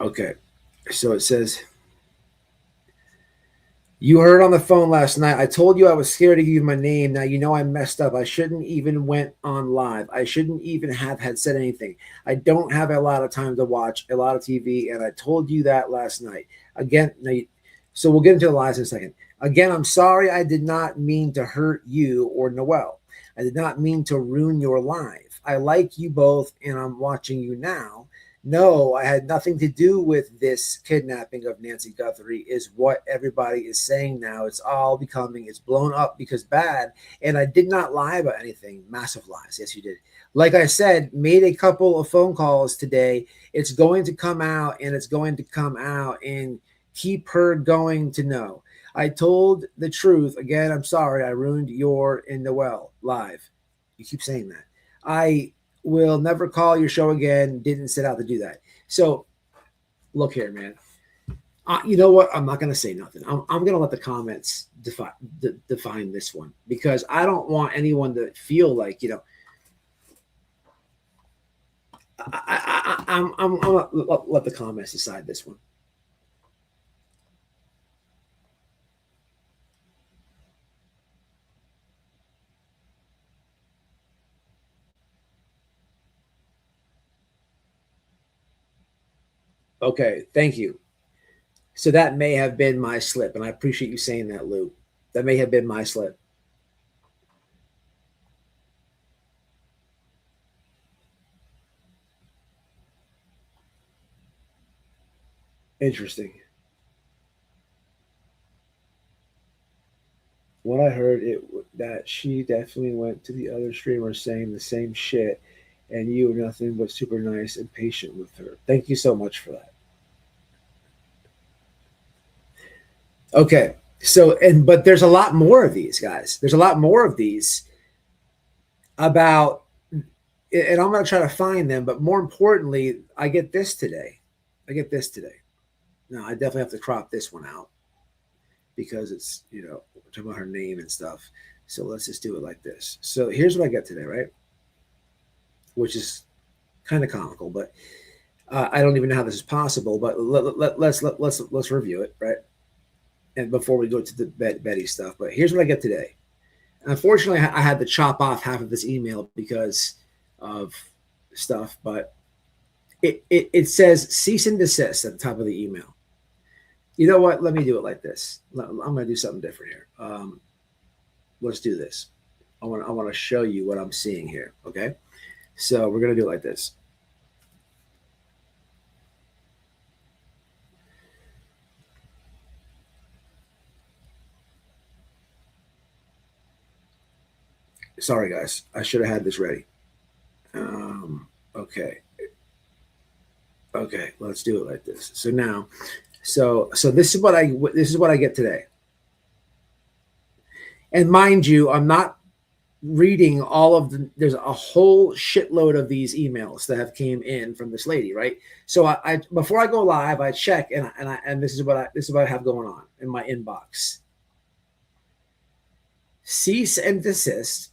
okay, so it says, you heard on the phone last night. I told you I was scared to give you my name. Now you know I messed up. I shouldn't even went on live. I shouldn't even have had said anything. I don't have a lot of time to watch a lot of TV, and I told you that last night. Again, so we'll get into the lies in a second. Again, I'm sorry. I did not mean to hurt you or Noelle. I did not mean to ruin your life. I like you both, and I'm watching you now. No, I had nothing to do with this kidnapping of Nancy Guthrie is what everybody is saying now. It's blown up because bad. And I did not lie about anything. Massive lies. Yes, you did. Like I said, made a couple of phone calls today. It's going to come out and keep her going to know. I told the truth. Again, I'm sorry. I ruined your and Noelle live. You keep saying that. I will never call your show again. Didn't set out to do that. So look here, man. You know what? I'm not going to say nothing. I'm going to let the comments define this one, because I don't want anyone to feel like, you know, I'm going to let the comments decide this one. Okay, thank you. So that may have been my slip, and I appreciate you saying that, Lou. That may have been my slip. Interesting. What I heard that she definitely went to the other streamer saying the same shit, and you were nothing but super nice and patient with her. Thank you so much for that. Okay, so but there's a lot more of these, guys. There's a lot more of these about, and I'm going to try to find them. But more importantly, I get this today. Now I definitely have to crop this one out because it's, you know, we're talking about her name and stuff. So let's just do it like this. So here's what I get today, right? Which is kind of comical, but I don't even know how this is possible. But let's review it, right? And before we go to the Betty stuff, but here's what I get today. Unfortunately, I had to chop off half of this email because of stuff, but it says cease and desist at the top of the email. You know what? Let me do it like this. I'm going to do something different here. Let's do this. I want to show you what I'm seeing here. Okay, so we're going to do it like this. Sorry, guys. I should have had this ready. Okay. Okay, let's do it like this. So now, so this is what I get today. And mind you, I'm not reading all of the. There's a whole shitload of these emails that have came in from this lady, right? So I before I go live, I check and this is what I have going on in my inbox. Cease and desist.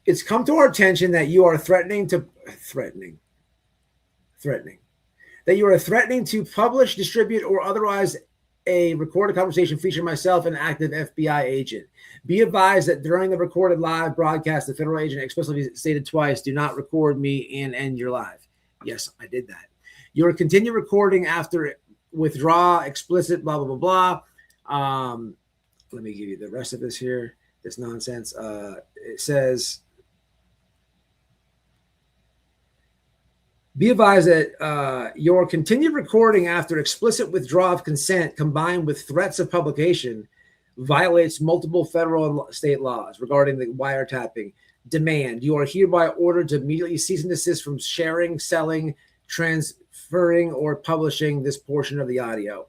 It's come to our attention that you are threatening to publish, distribute, or otherwise a recorded conversation featuring myself, an active FBI agent. Be advised that during the recorded live broadcast, the federal agent explicitly stated twice, do not record me and end your live. Yes, I did that. You'll continue recording after withdraw explicit blah, blah, blah, blah. Let me give you the rest of this here, this nonsense. It says, be advised that your continued recording after explicit withdrawal of consent combined with threats of publication violates multiple federal and state laws regarding the wiretapping demand. You are hereby ordered to immediately cease and desist from sharing, selling, transferring, or publishing this portion of the audio.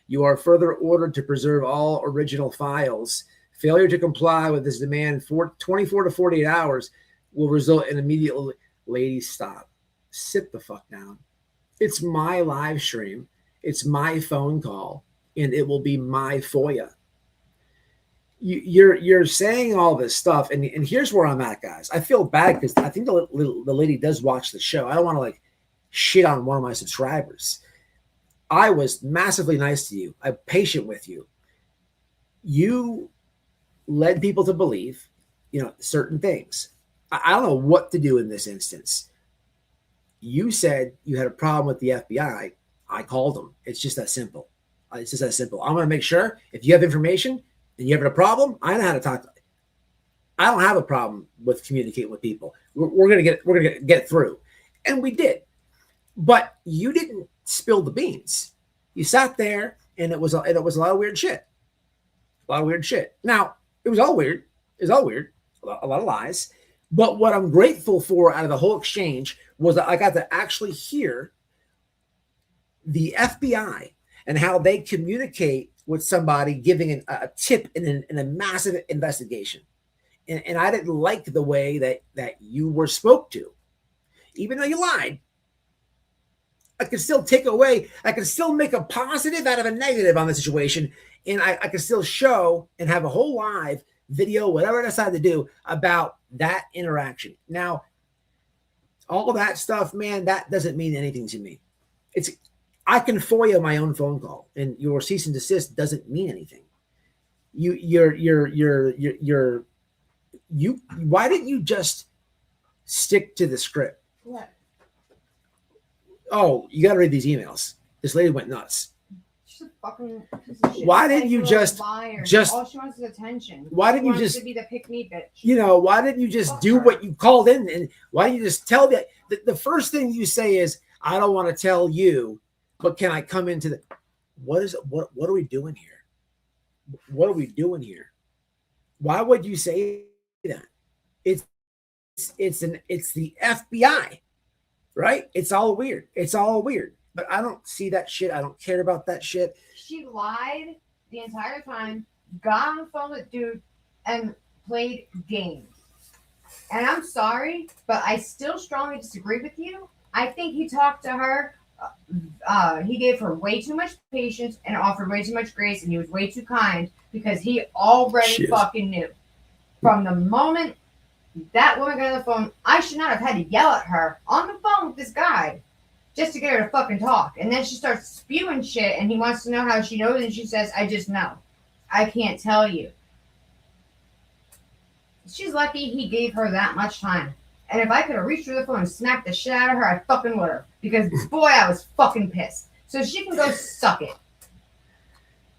You are further ordered to preserve all original files. Failure to comply with this demand for 24 to 48 hours will result in immediate. Ladies, stop. Sit the fuck down. It's my live stream. It's my phone call, and it will be my FOIA. You're saying all this stuff, and here's where I'm at, guys. I feel bad because I think the lady does watch the show. I don't want to like shit on one of my subscribers. I was massively nice to you. I'm patient with you. You led people to believe, you know, certain things. I don't know what to do in this instance. You said you had a problem with the FBI. I called them. It's just that simple. It's just that simple. I'm going to make sure if you have information and you have a problem, I know how to talk. I don't have a problem with communicating with people. We're going to get through, and we did. But you didn't spill the beans. You sat there, and it was a lot of weird shit. A lot of weird shit. Now it was all weird. A lot of lies. But what I'm grateful for out of the whole exchange was that I got to actually hear the FBI and how they communicate with somebody giving a tip in a massive investigation. And I didn't like the way that you were spoke to. Even though you lied, I can still take away, I can still make a positive out of a negative on the situation. And I can still show and have a whole live video, whatever I decide to do about that interaction. Now, all of that stuff, man, that doesn't mean anything to me. I can FOIA my own phone call, and your cease and desist doesn't mean anything. Why didn't you just stick to the script? What? Oh, you got to read these emails. This lady went nuts. She's a fucking piece of shit. Why didn't you just all she wants is attention. Why didn't you wants just to be the pick me bitch? You know, why didn't you just do what you called in, and why didn't you just tell that the first thing you say is, I don't want to tell you, but can I come into the what are we doing here? What are we doing here? Why would you say that? It's the FBI, right? It's all weird. It's all weird. But I don't see that shit. I don't care about that shit. She lied the entire time, got on the phone with dude, and played games. And I'm sorry, but I still strongly disagree with you. I think he talked to her. He gave her way too much patience and offered way too much grace, and he was way too kind because he already fucking knew. From the moment that woman got on the phone, I should not have had to yell at her on the phone with this guy just to get her to fucking talk. And then she starts spewing shit, and he wants to know how she knows, and she says, I just know. I can't tell you. She's lucky he gave her that much time. And if I could have reached through the phone and smacked the shit out of her, I fucking would have. Because, boy, I was fucking pissed. So she can go suck it.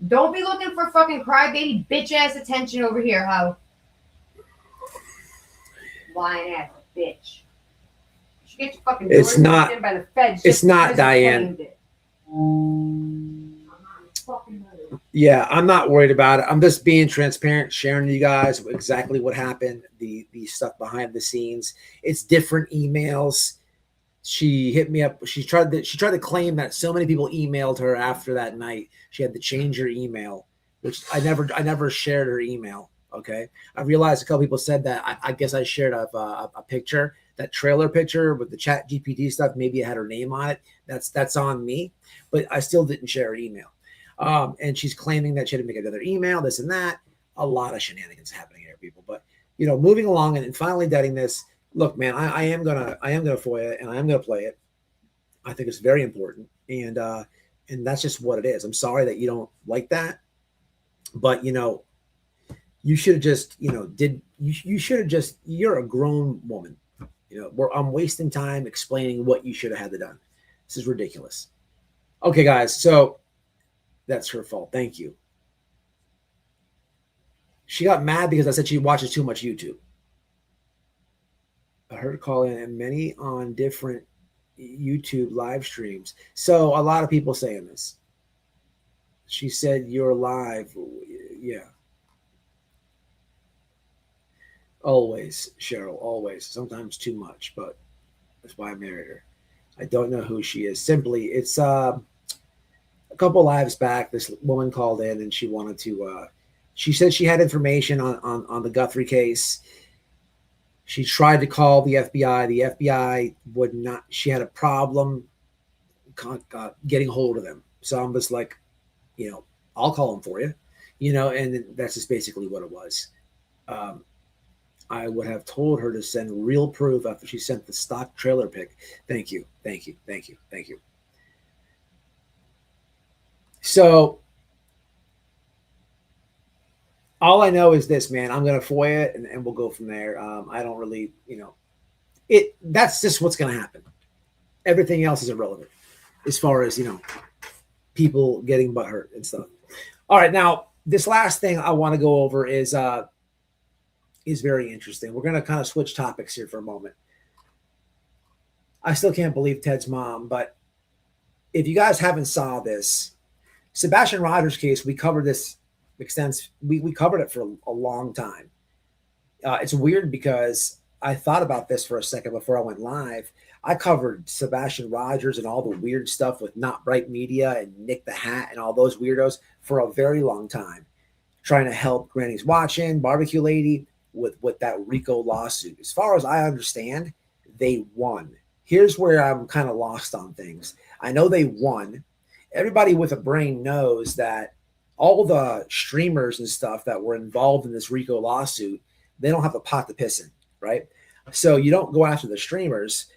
Don't be looking for fucking crybaby bitch-ass attention over here, ho. Lying-ass bitch. You should get your fucking It's not. in by the feds. It's not, Diane. Yeah, I'm not worried about it. I'm just being transparent, sharing with you guys exactly what happened, the stuff behind the scenes. It's different emails. She hit me up. She tried to claim that so many people emailed her after that night. She had to change her email, which I never shared her email. Okay, I realized a couple people said that. I guess I shared a picture, that trailer picture with the Chat GPT stuff. Maybe it had her name on it. That's on me, but I still didn't share her email. And she's claiming that she had to make another email, this and that. A lot of shenanigans happening here, people. But moving along and finally getting this. Look, man, I am gonna FOIA, and I am gonna play it. I think it's very important, and that's just what it is. I'm sorry that you don't like that, but you should have just you should have just. You're a grown woman. I'm wasting time explaining what you should have had to done. This is ridiculous. Okay, guys, so. That's her fault. Thank you. She got mad because I said she watches too much YouTube. I heard her call in and many on different YouTube live streams. So a lot of people saying this. She said you're live. Yeah. Always, Cheryl, always. Sometimes too much, but that's why I married her. I don't know who she is. Simply, it's a couple lives back, this woman called in and she wanted to she said she had information on the Guthrie case. She tried to call the FBI. The FBI would not. She had a problem getting hold of them. So I'm just like, I'll call them for you, and that's just basically what it was. I would have told her to send real proof after she sent the stock trailer pic. Thank you. So all I know is this, man. I'm going to FOIA it and we'll go from there. I don't really, that's just what's going to happen. Everything else is irrelevant as far as, people getting butthurt and stuff. All right. Now, this last thing I want to go over is very interesting. We're going to kind of switch topics here for a moment. I still can't believe Ted's mom, but if you guys haven't saw this, Sebastian Rogers case, we covered this extensive. We covered it for a long time. It's weird because I thought about this for a second before I went live. I covered Sebastian Rogers and all the weird stuff with Not Bright Media and Nick the Hat and all those weirdos for a very long time, trying to help Granny's Watching, Barbecue Lady with that RICO lawsuit. As far as I understand, they won. Here's where I'm kind of lost on things. I know they won. Everybody with a brain knows that all the streamers and stuff that were involved in this RICO lawsuit, they don't have a pot to piss in, right? So you don't go after the streamers.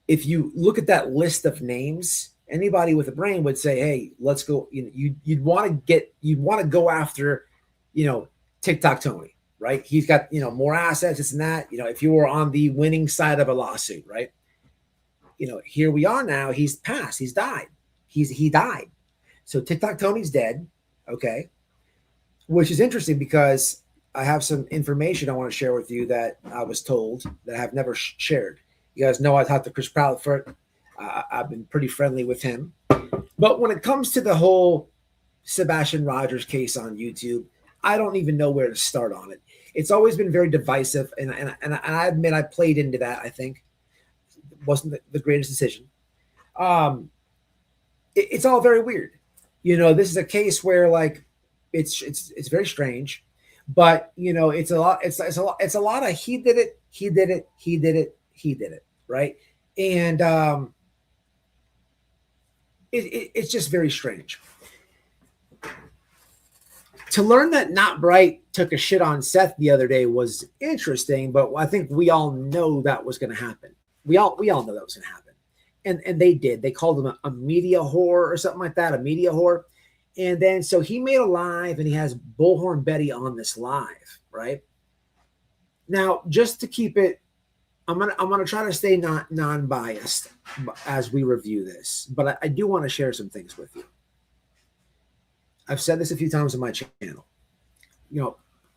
If you look at that list of names, anybody with a brain would say, "Hey, let's go." You'd want to go after, TikTok Tony, right? He's got more assets, this and that. If you were on the winning side of a lawsuit, right? Here we are now. He's passed. He's died. He died. So TikTok Tony's dead. Okay, which is interesting because I have some information I want to share with you that I was told that I have never shared. You guys know I talked to Chris Proudfoot. I've been pretty friendly with him. But when it comes to the whole Sebastian Rogers case on YouTube, I don't even know where to start on it. It's always been very divisive, and I admit I played into that. I think it wasn't the greatest decision. It's all very weird. This is a case where it's very strange, but it's a lot of he did it, right? And it's just very strange. To learn that Not Bright took a shit on Seth the other day was interesting, but I think we all know that was going to happen. We all know that was going to happen. And they did. They called him a media whore or something like that, a media whore. And then so he made a live and he has Bullhorn Betty on this live, right? Now, just to keep it, I'm gonna try to stay non-biased as we review this, but I do want to share some things with you. I've said this a few times on my channel.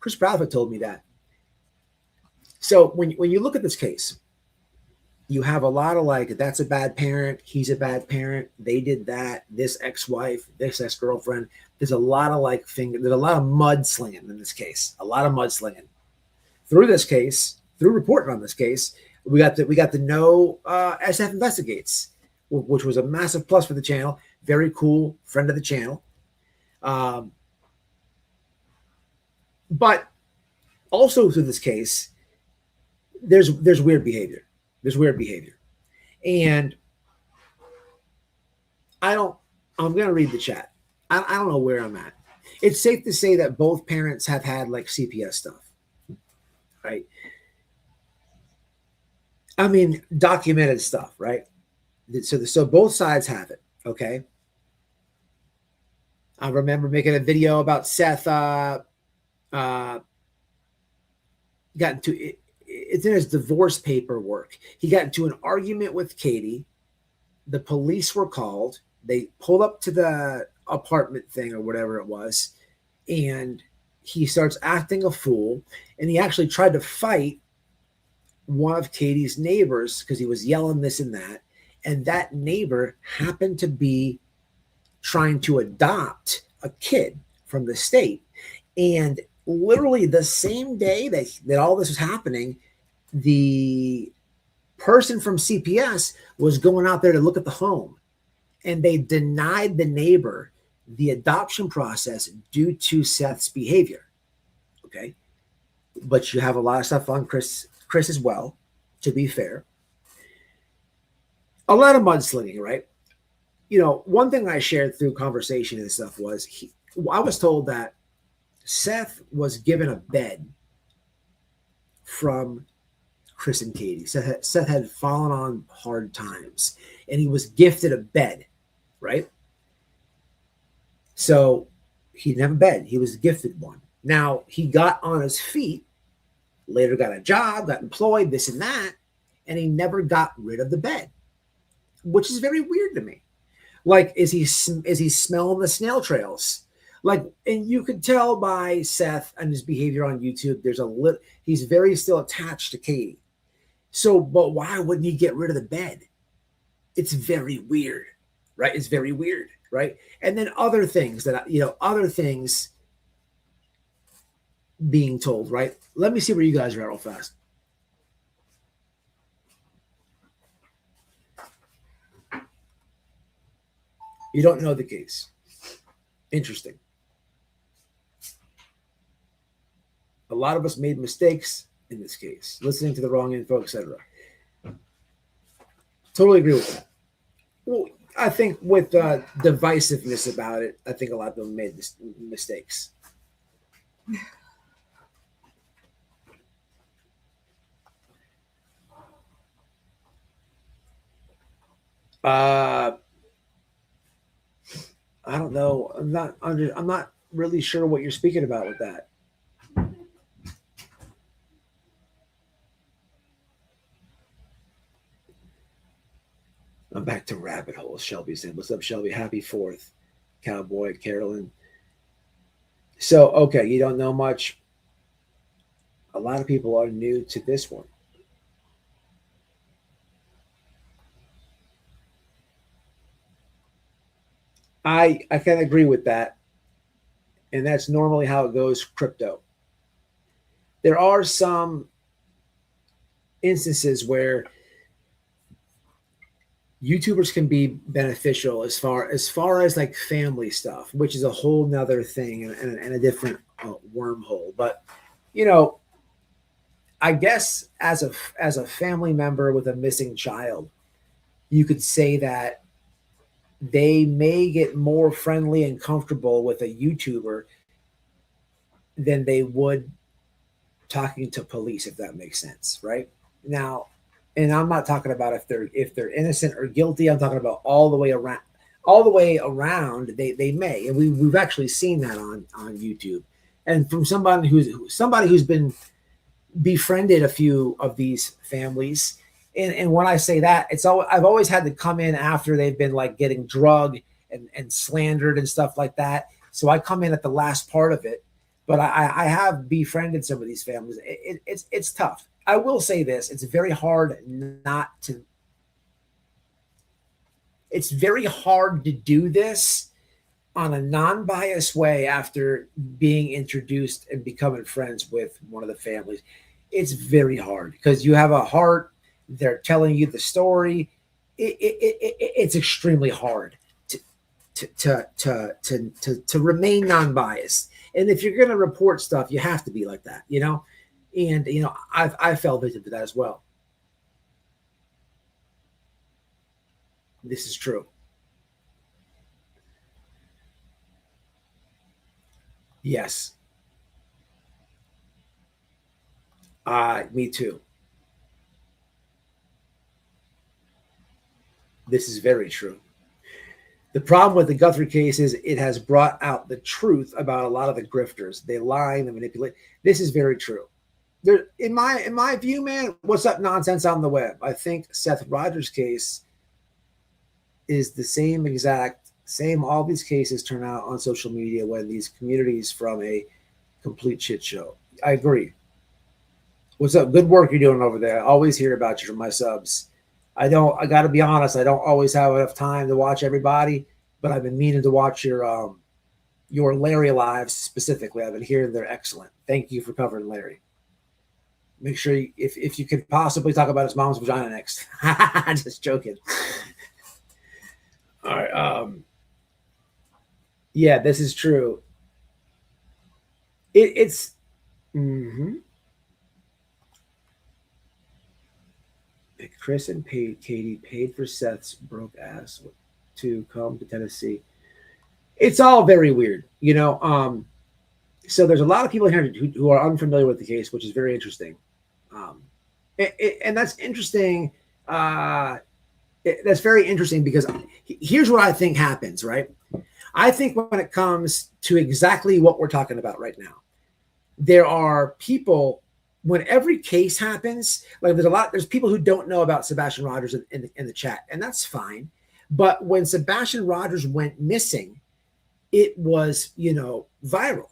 Chris Proudfoot told me that. So when you look at this case, you have a lot of that's a bad parent, he's a bad parent, they did that, this ex-wife, this ex-girlfriend. There's a lot of there's a lot of mudslinging in this case, a lot of mudslinging. Through this case, through reporting on this case, we got to know SF Investigates, which was a massive plus for the channel. Very cool friend of the channel. But also through this case, there's weird behavior. There's weird behavior. And I'm going to read the chat. I don't know where I'm at. It's safe to say that both parents have had CPS stuff, right? I mean, documented stuff, right? So both sides have it, okay? I remember making a video about Seth got into it. It's in his divorce paperwork. He got into an argument with Katie. The police were called. They pulled up to the apartment thing or whatever it was, and he starts acting a fool. And he actually tried to fight one of Katie's neighbors because he was yelling this and that. And that neighbor happened to be trying to adopt a kid from the state. And literally the same day that all this was happening, the person from CPS was going out there to look at the home, and they denied the neighbor the adoption process due to Seth's behavior. Okay. But you have a lot of stuff on Chris as well, to be fair. A lot of mudslinging, right? One thing I shared through conversation and stuff was I was told that Seth was given a bed from Chris and Katie. Seth had fallen on hard times, and he was gifted a bed, right? So he didn't have a bed. He was gifted one. Now, he got on his feet, later got a job, got employed, this and that, and he never got rid of the bed, which is very weird to me. Is he smelling the snail trails? And you could tell by Seth and his behavior on YouTube, he's very still attached to Katie. So, but why wouldn't he get rid of the bed? It's very weird, right? It's very weird, right? And then other things being told, right? Let me see where you guys are at real fast. You don't know the case. Interesting. A lot of us made mistakes in this case, listening to the wrong info, etc. Totally agree with that. Well, I think with divisiveness about it, I think a lot of them made mistakes. I don't know. I'm not really sure what you're speaking about with that. I'm back to rabbit holes. Shelby said, "What's up, Shelby? Happy 4th, Cowboy Carolyn." So, okay, you don't know much. A lot of people are new to this one. I can agree with that. And that's normally how it goes crypto. There are some instances where YouTubers can be beneficial as far as like family stuff, which is a whole nother thing and a different wormhole. But, you know, I guess as a family member with a missing child, you could say that they may get more friendly and comfortable with a YouTuber than they would talking to police, if that makes sense, right? Now, and I'm not talking about if they're innocent or guilty. I'm talking about all the way around. All the way around, they may, and we've actually seen that on YouTube, and from somebody who's been befriended a few of these families. And when I say that, I've always had to come in after they've been like getting drugged and slandered and stuff like that. So I come in at the last part of it, but I have befriended some of these families. It's tough. I will say this: it's very hard to do this on a non-biased way after being introduced and becoming friends with one of the families. It's very hard because you have a heart. They're telling you the story. It's extremely hard to remain non-biased. And if you're going to report stuff, you have to be like that, you know. And you know, I fell victim to that as well. This is true. Yes. Me too. This is very true. The problem with the Guthrie case is it has brought out the truth about a lot of the grifters. They lie and they manipulate. This is very true. There, in my view, man, what's up nonsense on the web? I think Seth Rogers' case is the same. All these cases turn out on social media when these communities from a complete shit show. I agree. What's up? Good work you're doing over there. I always hear about you from my subs. I got to be honest, I don't always have enough time to watch everybody, but I've been meaning to watch your Larry lives specifically. I've been hearing they're excellent. Thank you for covering Larry. Make sure if you could possibly talk about his mom's vagina next. Just joking. All right. Yeah, this is true. It's. Mm-hmm. Chris and Katie paid for Seth's broke ass to come to Tennessee. It's all very weird, you know. So there's a lot of people here who are unfamiliar with the case, which is very interesting. And that's interesting. That's very interesting because here's what I think happens, right? I think when it comes to exactly what we're talking about right now, there are people. When every case happens, like there's people who don't know about Sebastian Rogers in the chat, and that's fine. But when Sebastian Rogers went missing, it was, you know, viral.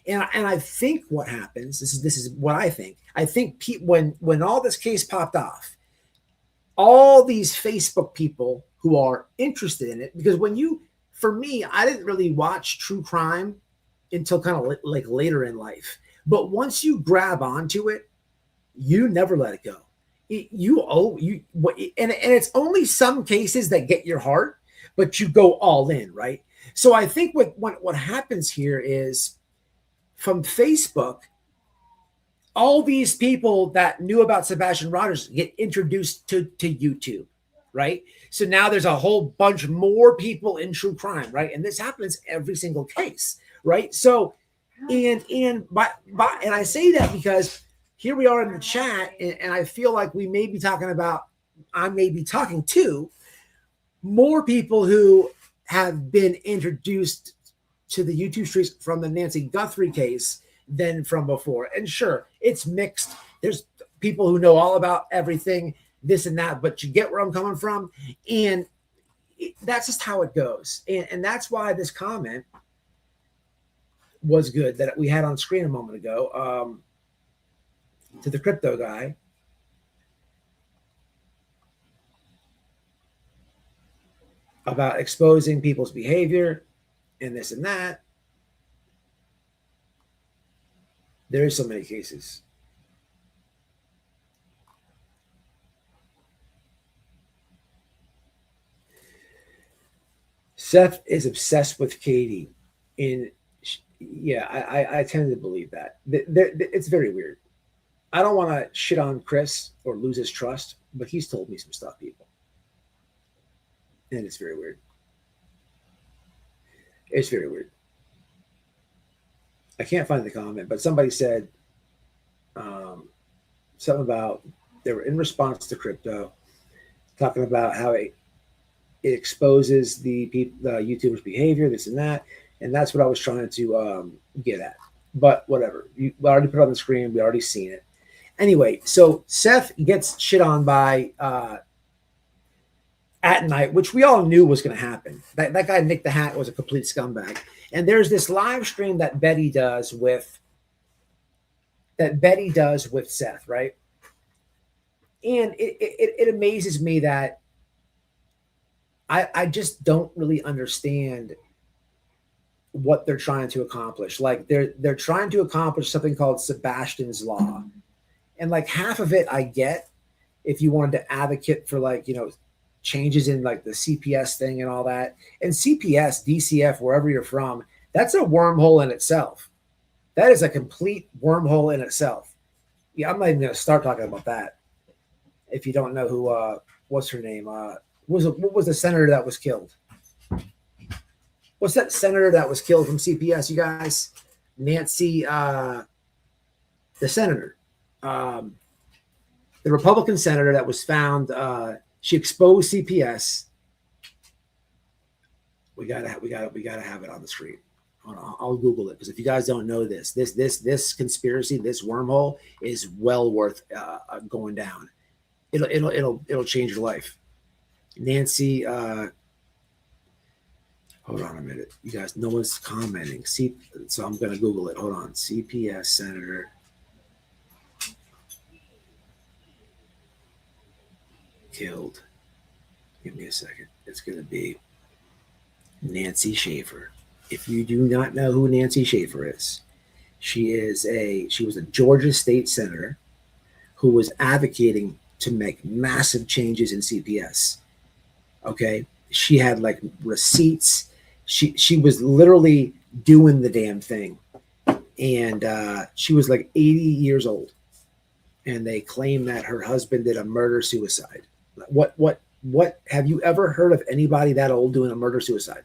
And I think what happens, this is what I think. I think when all this case popped off, all these Facebook people who are interested in it, because for me, I didn't really watch true crime until kind of like later in life. But once you grab onto it, you never let it go. And it's only some cases that get your heart, but you go all in, right? So I think what happens here is from Facebook, all these people that knew about Sebastian Rogers get introduced to YouTube, right? So now there's a whole bunch more people in true crime, right? And this happens every single case, right? So, and I say that because here we are in the chat, and I feel like we may be talking about, I may be talking to more people who have been introduced to the YouTube streets from the Nancy Guthrie case than from before. And sure, it's mixed. There's people who know all about everything, this and that, but you get where I'm coming from. And that's just how it goes. And that's why this comment was good that we had on screen a moment ago, to the crypto guy. About exposing people's behavior and this and that. There is so many cases. Seth is obsessed with Katie. I tend to believe that. It's very weird. I don't want to shit on Chris or lose his trust, but he's told me some stuff, people. And it's very weird. It's very weird. I can't find the comment, but somebody said something about they were in response to crypto, talking about how it exposes the YouTubers' behavior, this and that, and that's what I was trying to get at. But whatever, we already put it on the screen. We already seen it. Anyway, so Seth gets shit on by At Night, which we all knew was going to happen. That guy Nick the Hat was a complete scumbag. And there's this live stream that Betty does with Seth, right? And it amazes me that I just don't really understand what they're trying to accomplish. Like they're trying to accomplish something called Sebastian's Law. And like half of it I get if you wanted to advocate for like, changes in like the CPS thing and all that. And CPS, DCF, wherever you're from, that's a wormhole in itself. That is a complete wormhole in itself. Yeah, I'm not even going to start talking about that. If you don't know who, what's her name? What was the senator that was killed? What's that senator that was killed from CPS, you guys? Nancy, the senator. The Republican senator that was found, she exposed CPS. We gotta have it on the screen. I'll Google it because if you guys don't know this conspiracy, this wormhole is well worth going down. It'll change your life. Nancy, hold on a minute, you guys. No one's commenting. So I'm gonna Google it. Hold on, CPS senator. Killed. Give me a second. It's going to be Nancy Schaefer. If you do not know who Nancy Schaefer is, she was a Georgia state senator who was advocating to make massive changes in CPS. Okay, she had like receipts. She was literally doing the damn thing, and she was like 80 years old, and they claim that her husband did a murder suicide. What have you ever heard of anybody that old doing a murder suicide?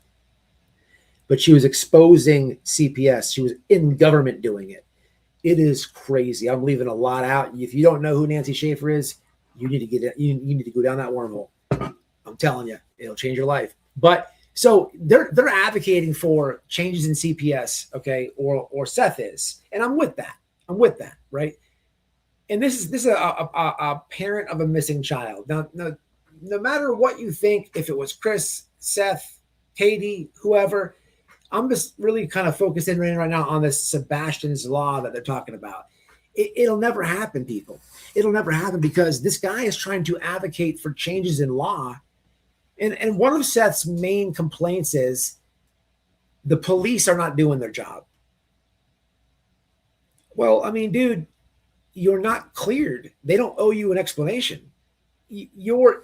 But she was exposing CPS. She was in government doing it. It is crazy. I'm leaving a lot out. If you don't know who Nancy Schaefer is, you need to get it. You need to go down that wormhole. I'm telling you, it'll change your life. But so they're advocating for changes in CPS, okay, or Seth is, and I'm with that. Right? And this is a parent of a missing child. Now, no matter what you think, if it was Chris, Seth, Katie, whoever, I'm just really kind of focusing right now on this Sebastian's Law that they're talking about. It'll never happen, people. It'll never happen because this guy is trying to advocate for changes in law. And one of Seth's main complaints is the police are not doing their job. Well, I mean, dude, you're not cleared. They don't owe you an explanation. You're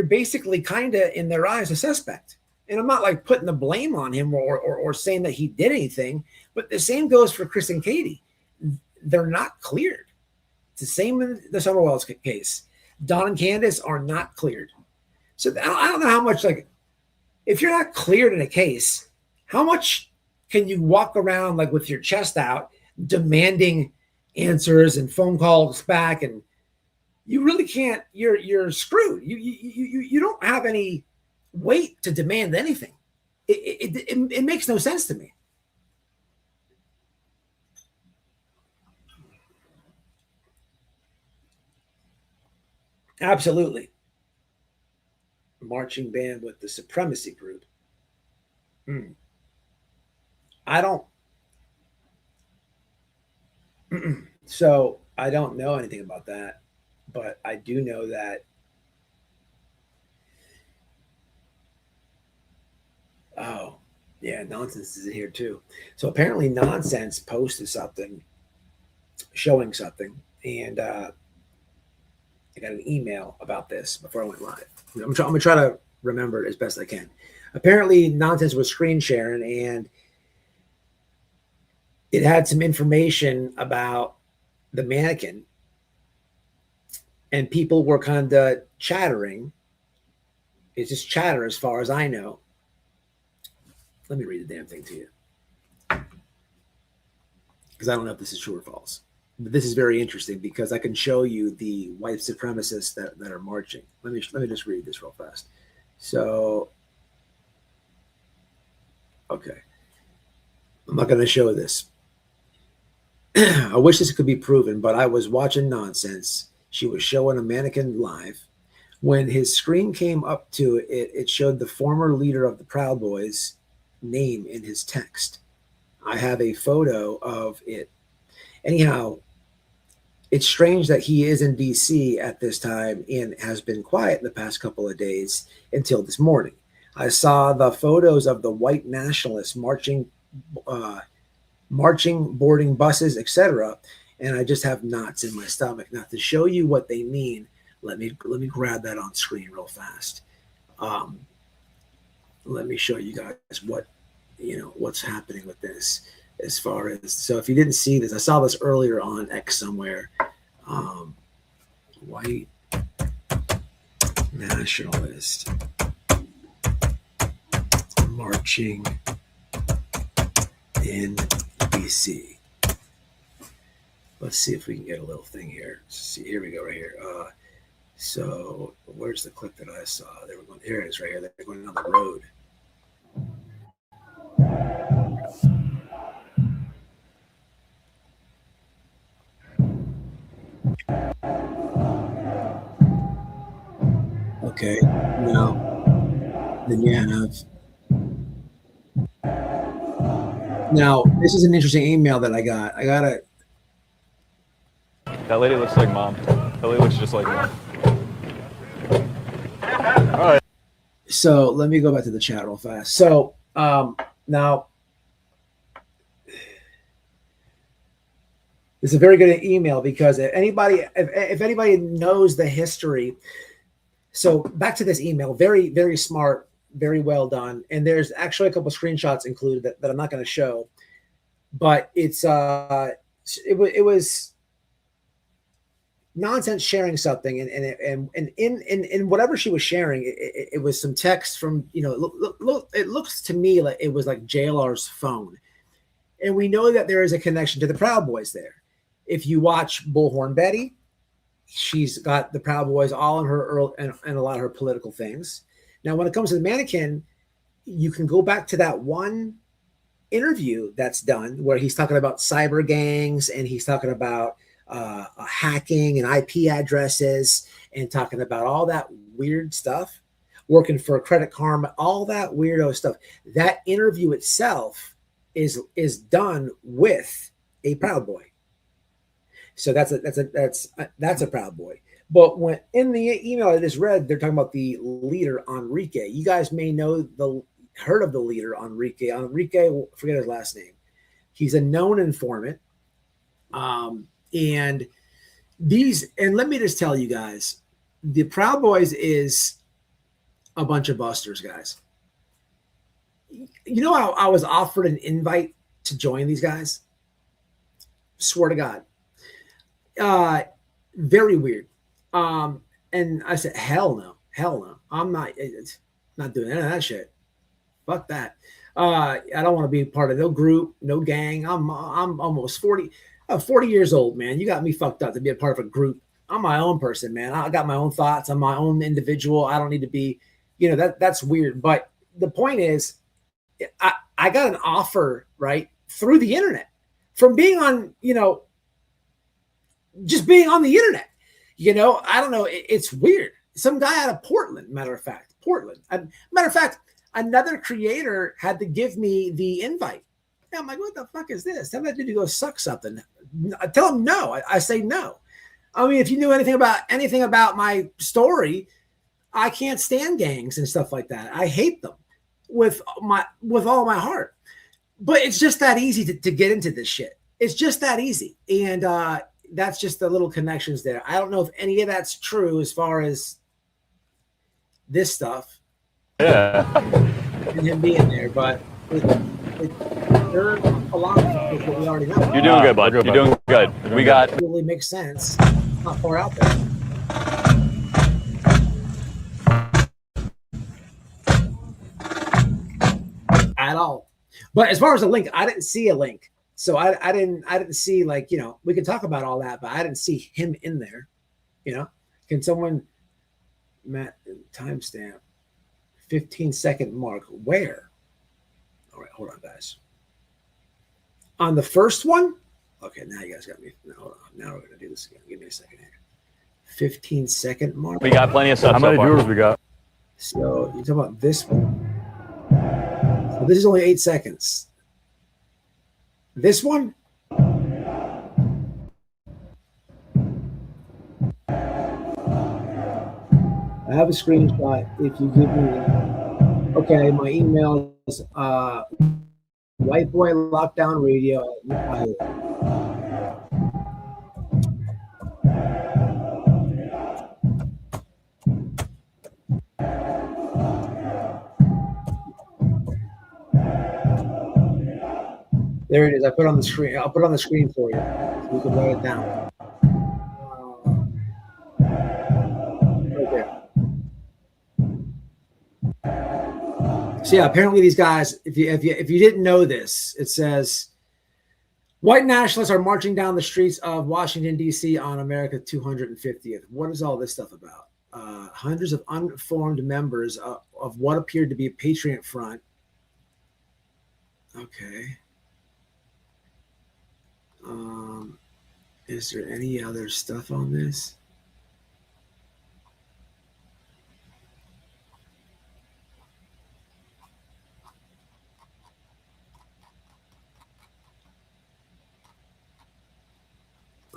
basically kind of, in their eyes, a suspect. And I'm not like putting the blame on him or saying that he did anything, but the same goes for Chris and Katie. They're not cleared. It's the same in the Summerwell's case. Don and Candace are not cleared. So I don't know how much, like, if you're not cleared in a case, how much can you walk around like with your chest out demanding answers and phone calls back? And you really can't, you're screwed. You don't have any weight to demand anything. It makes no sense to me. Absolutely. Marching band with the supremacy group. I don't. So I don't know anything about that, but I do know that. Oh, yeah, Nonsense is here too. So apparently, Nonsense posted something, showing something, and I got an email about this before I went live. I'm gonna try to remember it as best I can. Apparently, Nonsense was screen sharing, and it had some information about the Mannequin, and people were kind of chattering. It's just chatter as far as I know. Let me read the damn thing to you, because I don't know if this is true or false. But this is very interesting because I can show you the white supremacists that are marching. Let me just read this real fast. So, okay, I'm not going to show this. I wish this could be proven, but I was watching Nonsense. She was showing a Mannequin live. When his screen came up to it, it showed the former leader of the Proud Boys name in his text. I have a photo of it. Anyhow, it's strange that he is in DC at this time and has been quiet the past couple of days until this morning. I saw the photos of the white nationalists marching, boarding buses, etc., and I just have knots in my stomach. Now, to show you what they mean, let me grab that on screen real fast. Let me show you guys what's happening with this. As far as, so if you didn't see this, I saw this earlier on X somewhere. White nationalist marching in DC. Let's see if we can get a little thing here. See, here we go, right here. So where's the clip that I saw? They were going, here it is, right here. They're going on the road. Okay, now then you have. Now this is an interesting email that I got. I got a. That lady looks like mom. That lady looks just like mom. All right. So let me go back to the chat real fast. So now. It's a very good email because if anybody knows the history. So back to this email, very, very smart, very well done. And there's actually a couple of screenshots included that I'm not going to show, but it was Nonsense sharing something, and in whatever she was sharing, it was some text from, it looks to me like it was like JLR's phone. And we know that there is a connection to the Proud Boys there. If you watch Bullhorn Betty, she's got the Proud Boys all in her early, and a lot of her political things. Now, when it comes to the Mannequin, you can go back to that one interview that's done where he's talking about cyber gangs and he's talking about hacking and IP addresses and talking about all that weird stuff, working for Credit Karma, all that weirdo stuff. That interview itself is done with a Proud Boy. So that's a Proud Boy. But when in the email I just read, they're talking about the leader Enrique. You guys may heard of the leader Enrique. Enrique, forget his last name. He's a known informant. And let me just tell you guys, the Proud Boys is a bunch of busters, guys. You know, I was offered an invite to join these guys. Swear to God. Very weird. And I said, hell no. I'm not doing any of that shit. Fuck that. I don't want to be part of no group, no gang. I'm almost 40. I'm 40 years old, man. You got me fucked up to be a part of a group. I'm my own person, man. I got my own thoughts. I'm my own individual. I don't need to be, that's weird. But the point is, I got an offer, right, through the internet from being on, just being on the internet. I don't know. It's weird. Some guy out of Portland, matter of fact. Matter of fact, another creator had to give me the invite. And I'm like, what the fuck is this? Tell that dude to go suck something. Tell him no. I say no. I mean, if you knew anything about my story, I can't stand gangs and stuff like that. I hate them with all my heart. But it's just that easy to get into this shit. It's just that easy. And that's just the little connections there. I don't know if any of that's true as far as this stuff. Yeah. And him being there, but there are a lot of people that we already know. You're doing good, bud. You're doing good. It really makes sense. Not far out there. At all. But as far as a link, I didn't see a link. So I didn't see, like, we can talk about all that, but I didn't see him in there. Can someone, Matt, timestamp 15-second mark? Where? All right, hold on, guys. On the first one? Okay, now you guys got me. Hold on. Now we're going to do this again. Give me a second here. 15-second mark. We got plenty of stuff. How many viewers we got? So you're talking about this one. So this is only 8 seconds. This one? I have a screenshot. If you give me, okay, my email is White Boy Lockdown Radio. There it is. I put it on the screen. I'll put it on the screen for you so you can write it down. Right there. So yeah, apparently these guys, if you didn't know this, it says white nationalists are marching down the streets of Washington, D.C. on America's 250th. What is all this stuff about? Hundreds of unformed members of what appeared to be a Patriot Front. Okay. Is there any other stuff on this?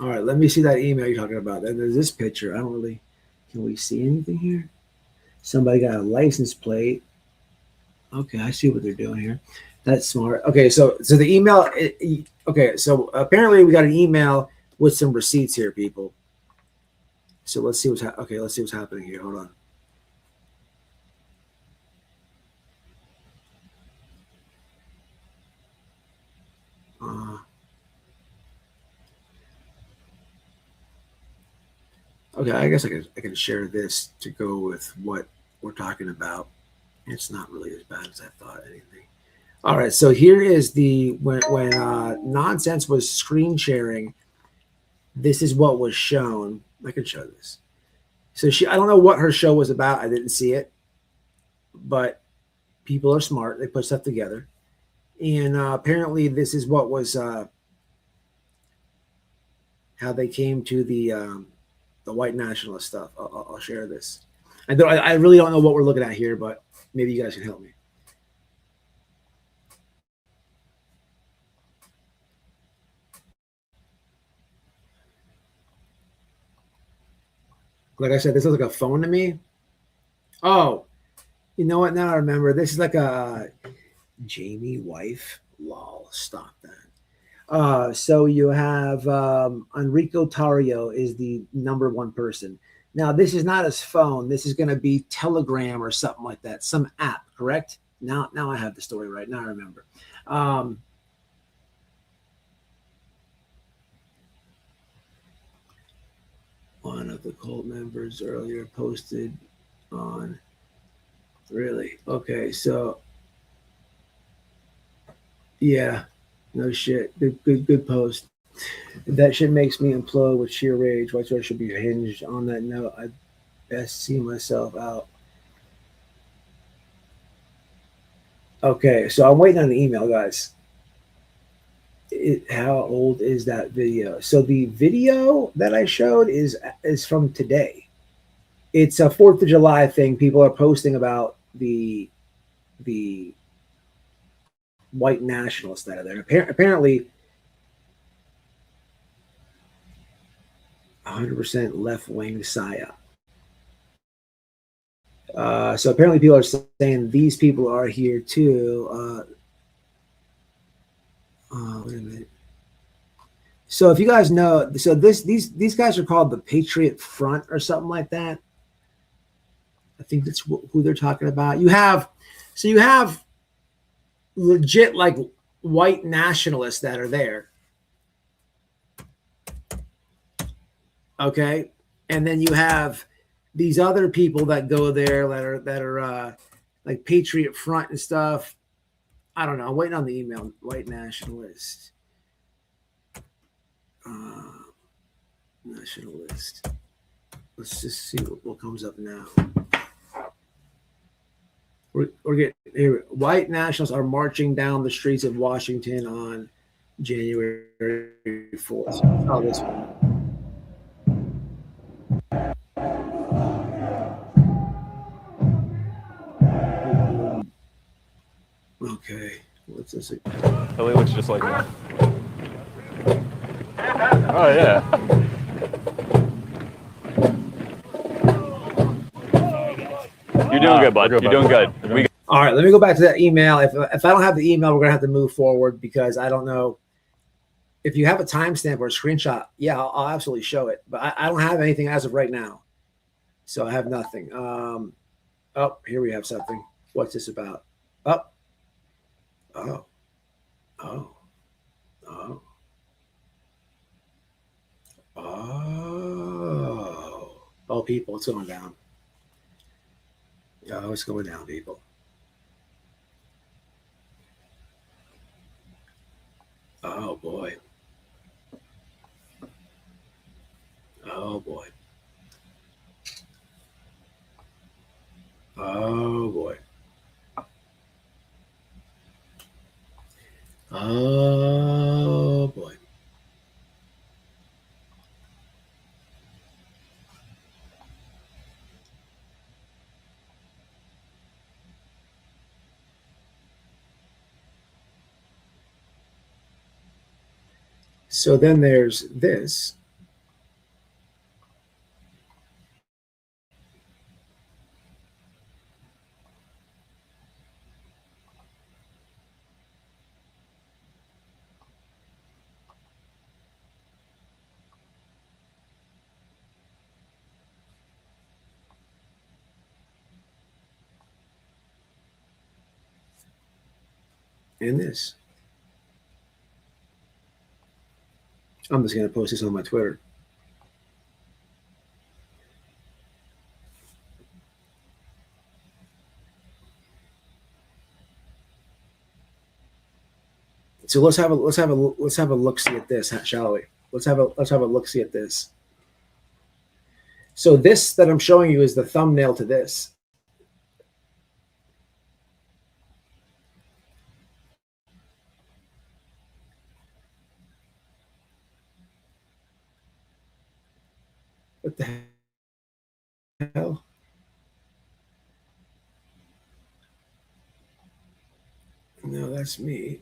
All right, let me see that email you're talking about. Then there's this picture. Can we see anything here? Somebody got a license plate. Okay, I see what they're doing here. That's smart. Okay, so the email. Okay, so apparently we got an email with some receipts here, people. So let's see what's happening here. Hold on. Okay, I guess I can share this to go with what we're talking about. It's not really as bad as I thought. Anything. All right, so here is when Nonsense was screen sharing. This is what was shown. I can show this. So I don't know what her show was about. I didn't see it, but people are smart. They put stuff together, and apparently this is what was how they came to the white nationalist stuff. I'll share this. I really don't know what we're looking at here, but maybe you guys can help me. Like I said, this looks like a phone to me. Oh, you know what? Now I remember. This is like a Jamie wife. Lol, stop that. So you have Enrico Tario is the number one person. Now, this is not his phone. This is going to be Telegram or something like that. Some app, correct? Now I have the story right. Now I remember. One of the cult members earlier posted on. Really? Okay, so yeah, no shit. Good post. That shit makes me implode with sheer rage. White Sweater should be hinged. On that note, I best see myself out. Okay, so I'm waiting on the email, guys. How old is that video? So the video that I showed is from today. It's a 4th of July thing. People are posting about the white nationalists that are there. Apparently, 100% left wing psyop. So apparently, people are saying these people are here too. Wait a minute. So if you guys know, so these guys are called the Patriot Front or something like that. I think that's who they're talking about. You have legit like white nationalists that are there. Okay, and then you have these other people that go there that are like Patriot Front and stuff. I don't know. I'm waiting on the email. White nationalist. Nationalist. Let's just see what comes up now. We're getting here. White nationalists are marching down the streets of Washington on January 4th. Oh, this one. Okay. What's this? Billy looks just like me. Oh yeah. You're doing good, bud. You're doing good. All right, let me go back to that email. If I don't have the email, we're gonna have to move forward because I don't know if you have a timestamp or a screenshot. Yeah, I'll absolutely show it, but I don't have anything as of right now, so I have nothing. Oh, here we have something. What's this about? Oh, oh, oh, oh, oh, oh, people, it's going down. Oh, it's going down, people. Oh boy. Oh boy. Oh boy. Oh boy. So then there's this. And this. I'm just going to post this on my Twitter. So let's have a look see at this, shall we? Let's have a look see at this. So this that I'm showing you is the thumbnail to this. What the hell? No, that's me.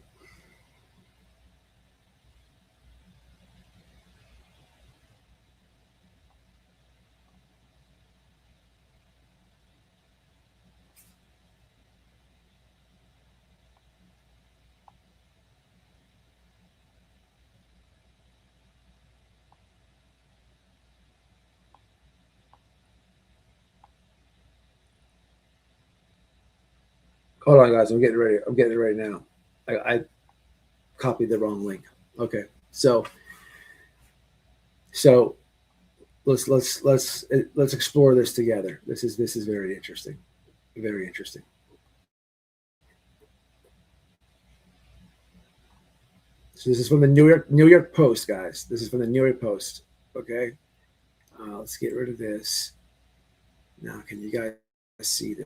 Hold on, guys. I'm getting ready. I'm getting it right now. I copied the wrong link. Okay, so let's explore this together. This is very interesting. Very interesting. So this is from the New York Post, guys. This is from the New York Post. Okay, let's get rid of this. Now, can you guys see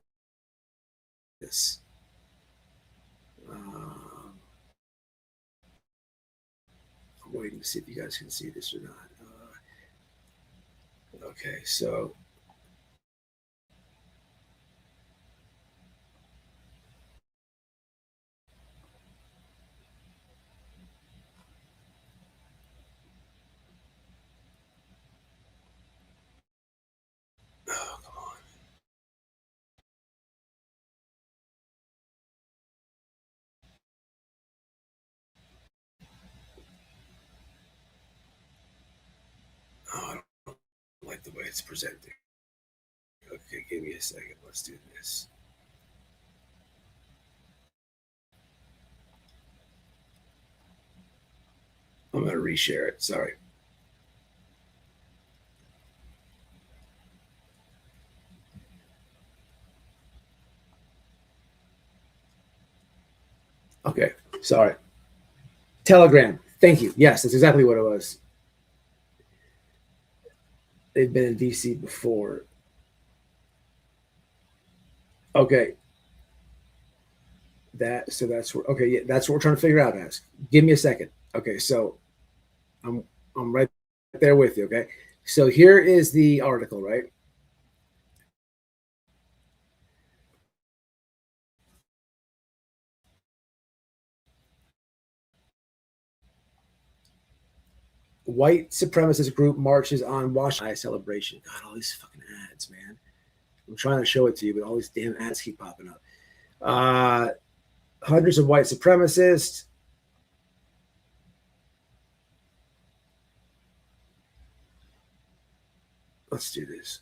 this? I'm waiting to see if you guys can see this or not. Okay, so oh, come on. Oh, I don't like the way it's presented. Okay, give me a second. Let's do this. I'm going to reshare it. Sorry. Okay, sorry. Telegram. Thank you. Yes, that's exactly what it was. They've been in DC before. Okay. That's what okay, yeah, that's what we're trying to figure out, guys. Give me a second. Okay, so I'm right there with you, okay? So here is the article, right? White supremacist group marches on Washington celebration. God, all these fucking ads, man. I'm trying to show it to you, but all these damn ads keep popping up. Hundreds of white supremacists. Let's do this.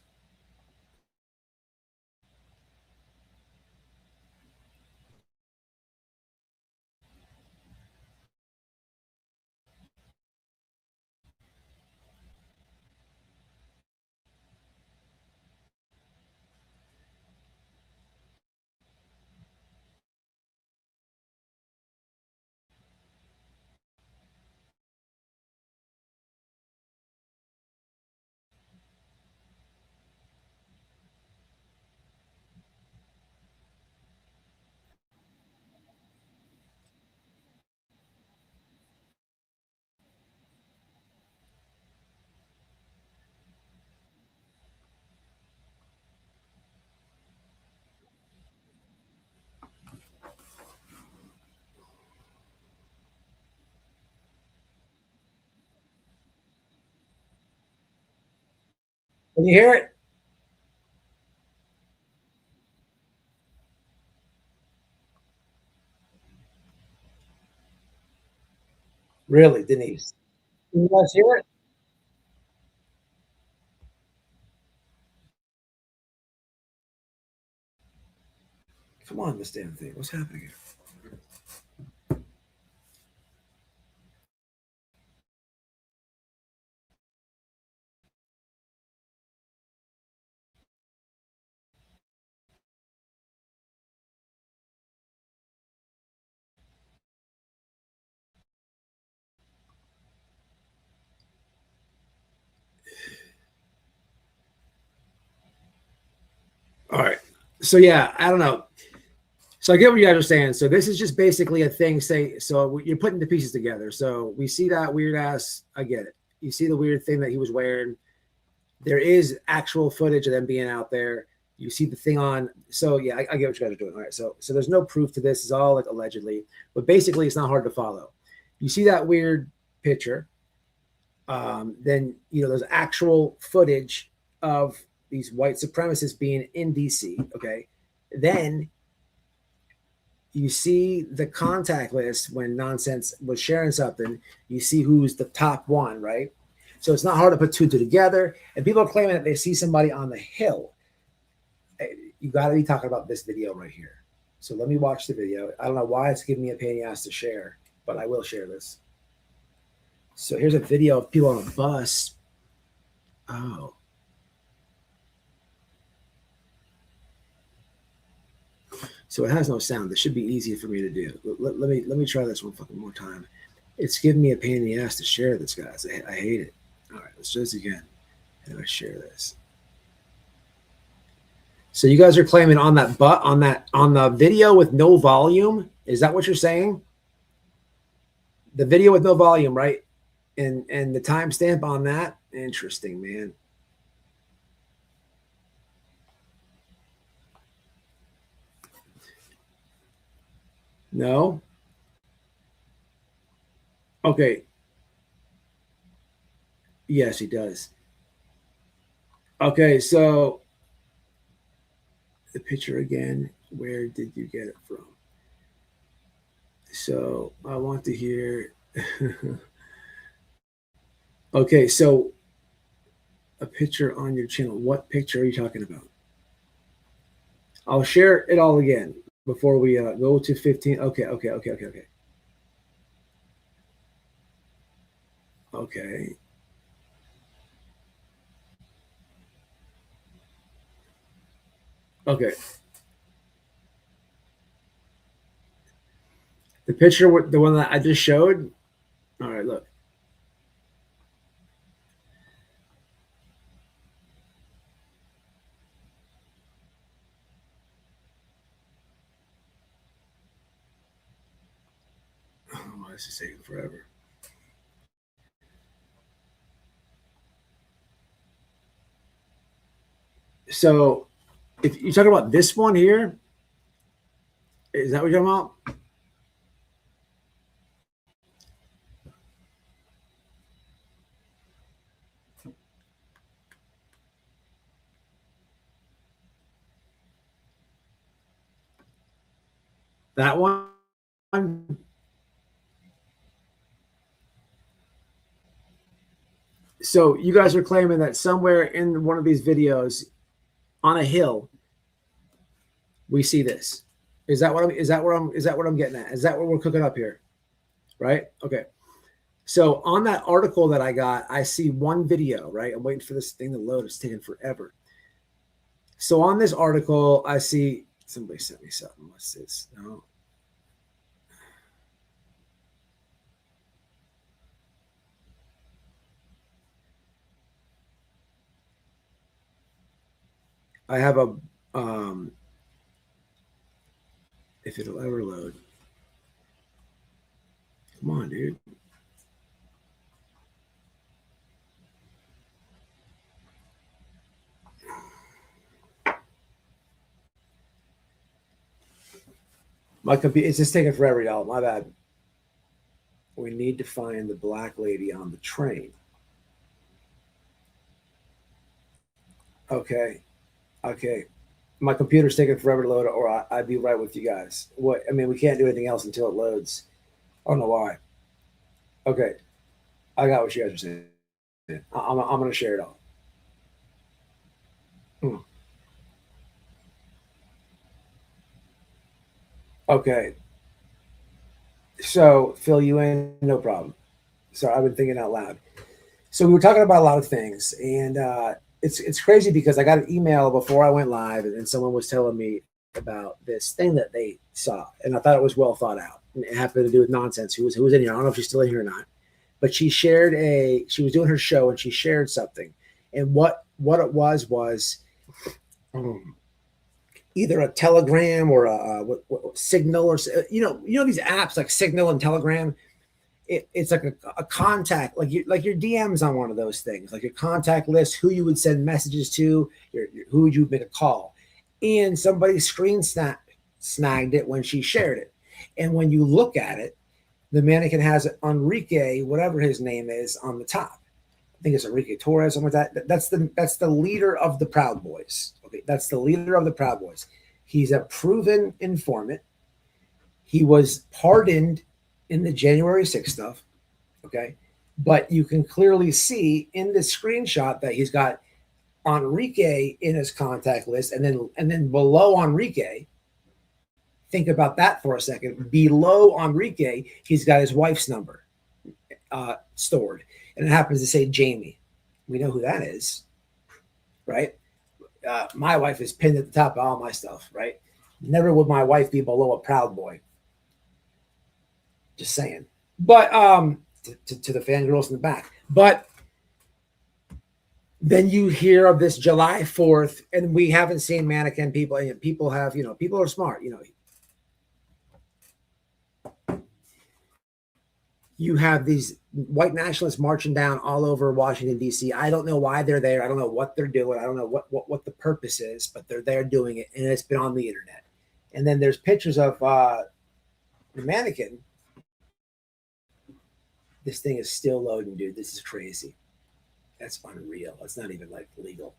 Can you hear it? Really, Denise? Can you guys hear it? Come on, this damn thing. What's happening here? All right. So yeah, I don't know. So I get what you guys are saying. So this is just basically a thing. So you're putting the pieces together. So we see that weird ass. I get it. You see the weird thing that he was wearing. There is actual footage of them being out there. You see the thing on. So yeah, I get what you guys are doing. All right. So there's no proof to this. It's all like allegedly, but basically it's not hard to follow. You see that weird picture. Then there's actual footage of these white supremacists being in DC. Okay. Then you see the contact list when Nonsense was sharing something. You see who's the top one, right? So it's not hard to put two together. And people are claiming that they see somebody on the hill. You got to be talking about this video right here. So let me watch the video. I don't know why it's giving me a pain in the ass to share, but I will share this. So here's a video of people on a bus. Oh. So it has no sound. This should be easy for me to do. Let me try this one fucking more time. It's giving me a pain in the ass to share this, guys. I hate it. All right, let's do this again. How do I share this? So you guys are claiming on the video with no volume. Is that what you're saying? The video with no volume, right? And the timestamp on that. Interesting, man. No. Okay. Yes, he does. Okay, so the picture again. Where did you get it from? So I want to hear. Okay, so a picture on your channel. What picture are you talking about? I'll share it all again before we go to 15. Okay. Okay. Okay. The picture, the one that I just showed. All right, look. Oh, this is taking forever. So, if you're talking about this one here, is that what you're talking about? That one? So you guys are claiming that somewhere in one of these videos on a hill, we see this. Is that what I'm getting at? Is that what we're cooking up here? Right? Okay. So on that article that I got, I see one video, right? I'm waiting for this thing to load. It's taking forever. So on this article, I see somebody sent me something. What's this? No. I have a if it'll ever load. Come on, dude. My computer, it's just taking forever, y'all. My bad. We need to find the black lady on the train. Okay. My computer's taking forever to load, or I'd be right with you guys. What? I mean, we can't do anything else until it loads. I don't know why. Okay. I got what you guys are saying. I'm going to share it all. Okay. So, fill you in, no problem. Sorry, I've been thinking out loud. So we were talking about a lot of things, and it's crazy because I got an email before I went live, and someone was telling me about this thing that they saw, and I thought it was well thought out. And it happened to do with nonsense. Who was in here? I don't know if she's still in here or not, but she was doing her show, and she shared something, and what it was either a Telegram or a Signal, or you know these apps like Signal and Telegram. It's like a contact, like your DMs on one of those things, like your contact list, who you would send messages to, who would you make a call, and somebody snagged it when she shared it, and when you look at it, the mannequin has Enrique, whatever his name is, on the top. I think it's Enrique Torres, something like that. That's the leader of the Proud Boys. Okay, that's the leader of the Proud Boys. He's a proven informant. He was pardoned in the January 6th stuff. Okay, but you can clearly see in the screenshot that he's got Enrique in his contact list, and then below Enrique, Think about that for a second. Below Enrique, he's got his wife's number stored, and it happens to say Jamie. We know who that is, right? My wife is pinned at the top of all my stuff, right? Never would my wife be below a Proud Boy. Just saying. But to the fangirls in the back. But then you hear of this July 4th, and we haven't seen Mannequin. People have, people are smart, You have these white nationalists marching down all over Washington, D.C. I don't know why they're there. I don't know what they're doing. I don't know what the purpose is, but they're there doing it, and it's been on the internet. And then there's pictures of the Mannequin. This thing is still loading, dude. This is crazy. That's unreal. It's not even like legal.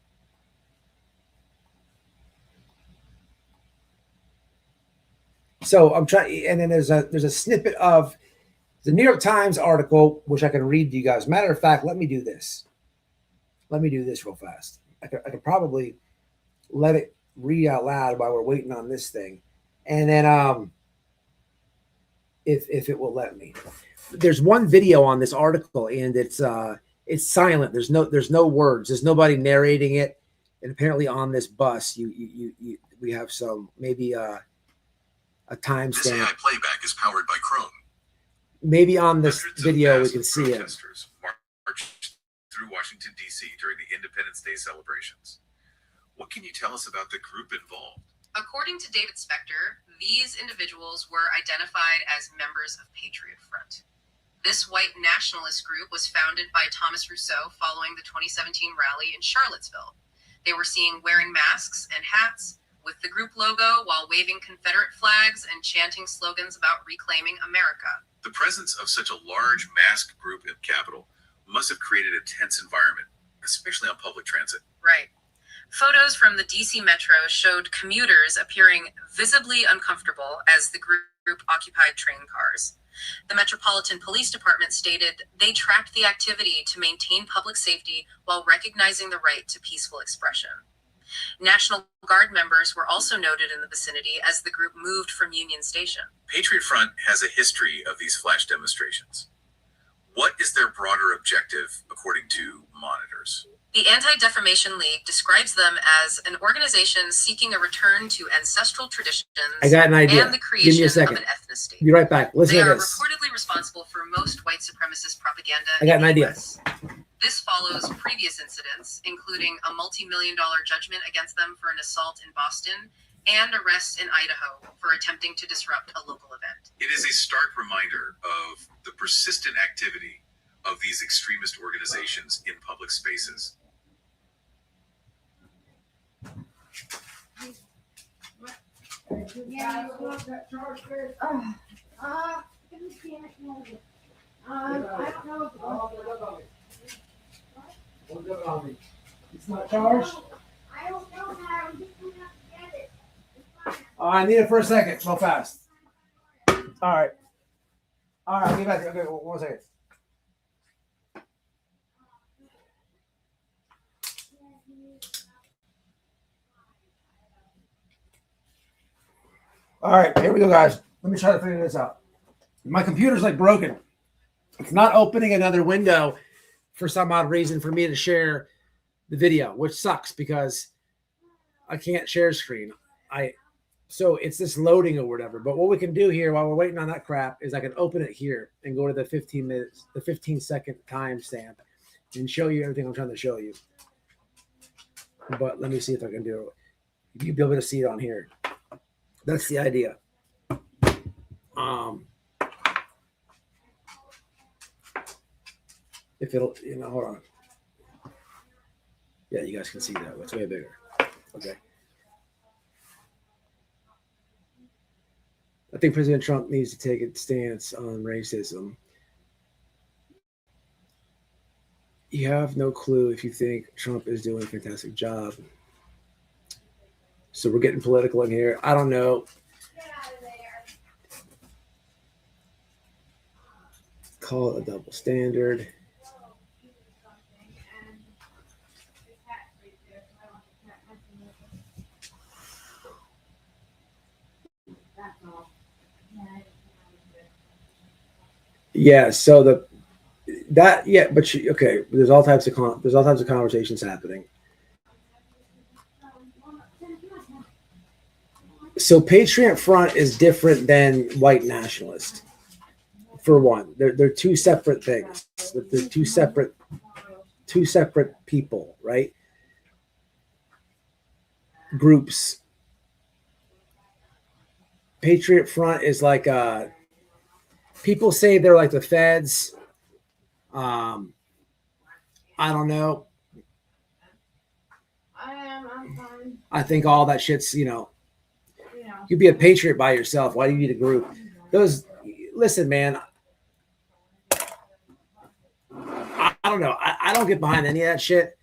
So I'm trying, and then there's a snippet of the New York Times article, which I can read to you guys. Matter of fact, let me do this. Let me do this real fast. I could probably let it read out loud while we're waiting on this thing, and then if it will let me. There's one video on this article, and it's silent. There's no words. There's nobody narrating it. And apparently on this bus, we have some maybe a timestamp. This AI playback is powered by Chrome. Maybe on this video we can see it. Protesters marched through Washington, D.C. during the Independence Day celebrations. What can you tell us about the group involved? According to David Spector, these individuals were identified as members of Patriot Front. This white nationalist group was founded by Thomas Rousseau following the 2017 rally in Charlottesville. They were seen wearing masks and hats with the group logo while waving Confederate flags and chanting slogans about reclaiming America. The presence of such a large masked group in the Capitol must have created a tense environment, especially on public transit. Right. Photos from the DC Metro showed commuters appearing visibly uncomfortable as the group occupied train cars. The Metropolitan Police Department stated they tracked the activity to maintain public safety while recognizing the right to peaceful expression. National Guard members were also noted in the vicinity as the group moved from Union Station. Patriot Front has a history of these flash demonstrations. What is their broader objective, according to monitors? The Anti-Defamation League describes them as an organization seeking a return to ancestral traditions I got an idea. and the creation Give me a second. of an ethnicity. Be right back. Listen They to are this. reportedly responsible for most white supremacist propaganda I got in an the idea. US. This follows previous incidents, including a multi-million-dollar judgment against them for an assault in Boston and arrests in Idaho for attempting to disrupt a local event. It is a stark reminder of the persistent activity of these extremist organizations in public spaces. Yeah, you love that charge there. I don't know. It's not charged? I don't know how. I'm just going to have to get it. I need it for a second, real fast. All right. I'll get back. Okay, 1 second. All right, here we go, guys. Let me try to figure this out. My computer's like broken. It's not opening another window for some odd reason for me to share the video, which sucks because I can't share screen. So it's this loading or whatever. But what we can do here while we're waiting on that crap is I can open it here and go to the 15-second timestamp and show you everything I'm trying to show you. But let me see if I can do it. You'll be able to see it on here. That's the idea. If it'll, hold on. Yeah, you guys can see that. It's way bigger. Okay. I think President Trump needs to take a stance on racism. You have no clue if you think Trump is doing a fantastic job. So we're getting political in here. I don't know. Call it a double standard. Yeah. So okay. There's all types of conversations happening. So Patriot Front is different than white nationalist. For one, they're two separate things. They're two separate people, right? Groups. Patriot Front is like people say they're like the feds. I don't know. I'm fine. I think all that shit's, you'd be a patriot by yourself. Why do you need a group? Listen, man. I don't know. I don't get behind any of that shit.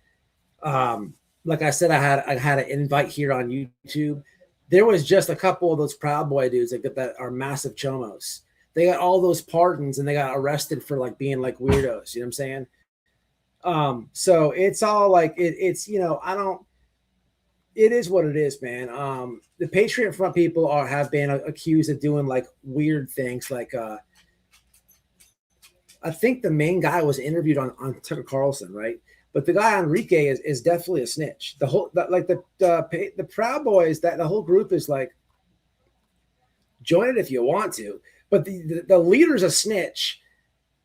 Like I said, I had an invite here on YouTube. There was just a couple of those Proud Boy dudes that are massive chomos. They got all those pardons and they got arrested for like being like weirdos. You know what I'm saying? So it's all like it's it is what it is, man. The Patriot Front people have been accused of doing like weird things. Like I think the main guy was interviewed on Tucker Carlson, right? But the guy Enrique is definitely a snitch. The whole the Proud Boys, that the whole group is like, join it if you want to. But the leader's a snitch.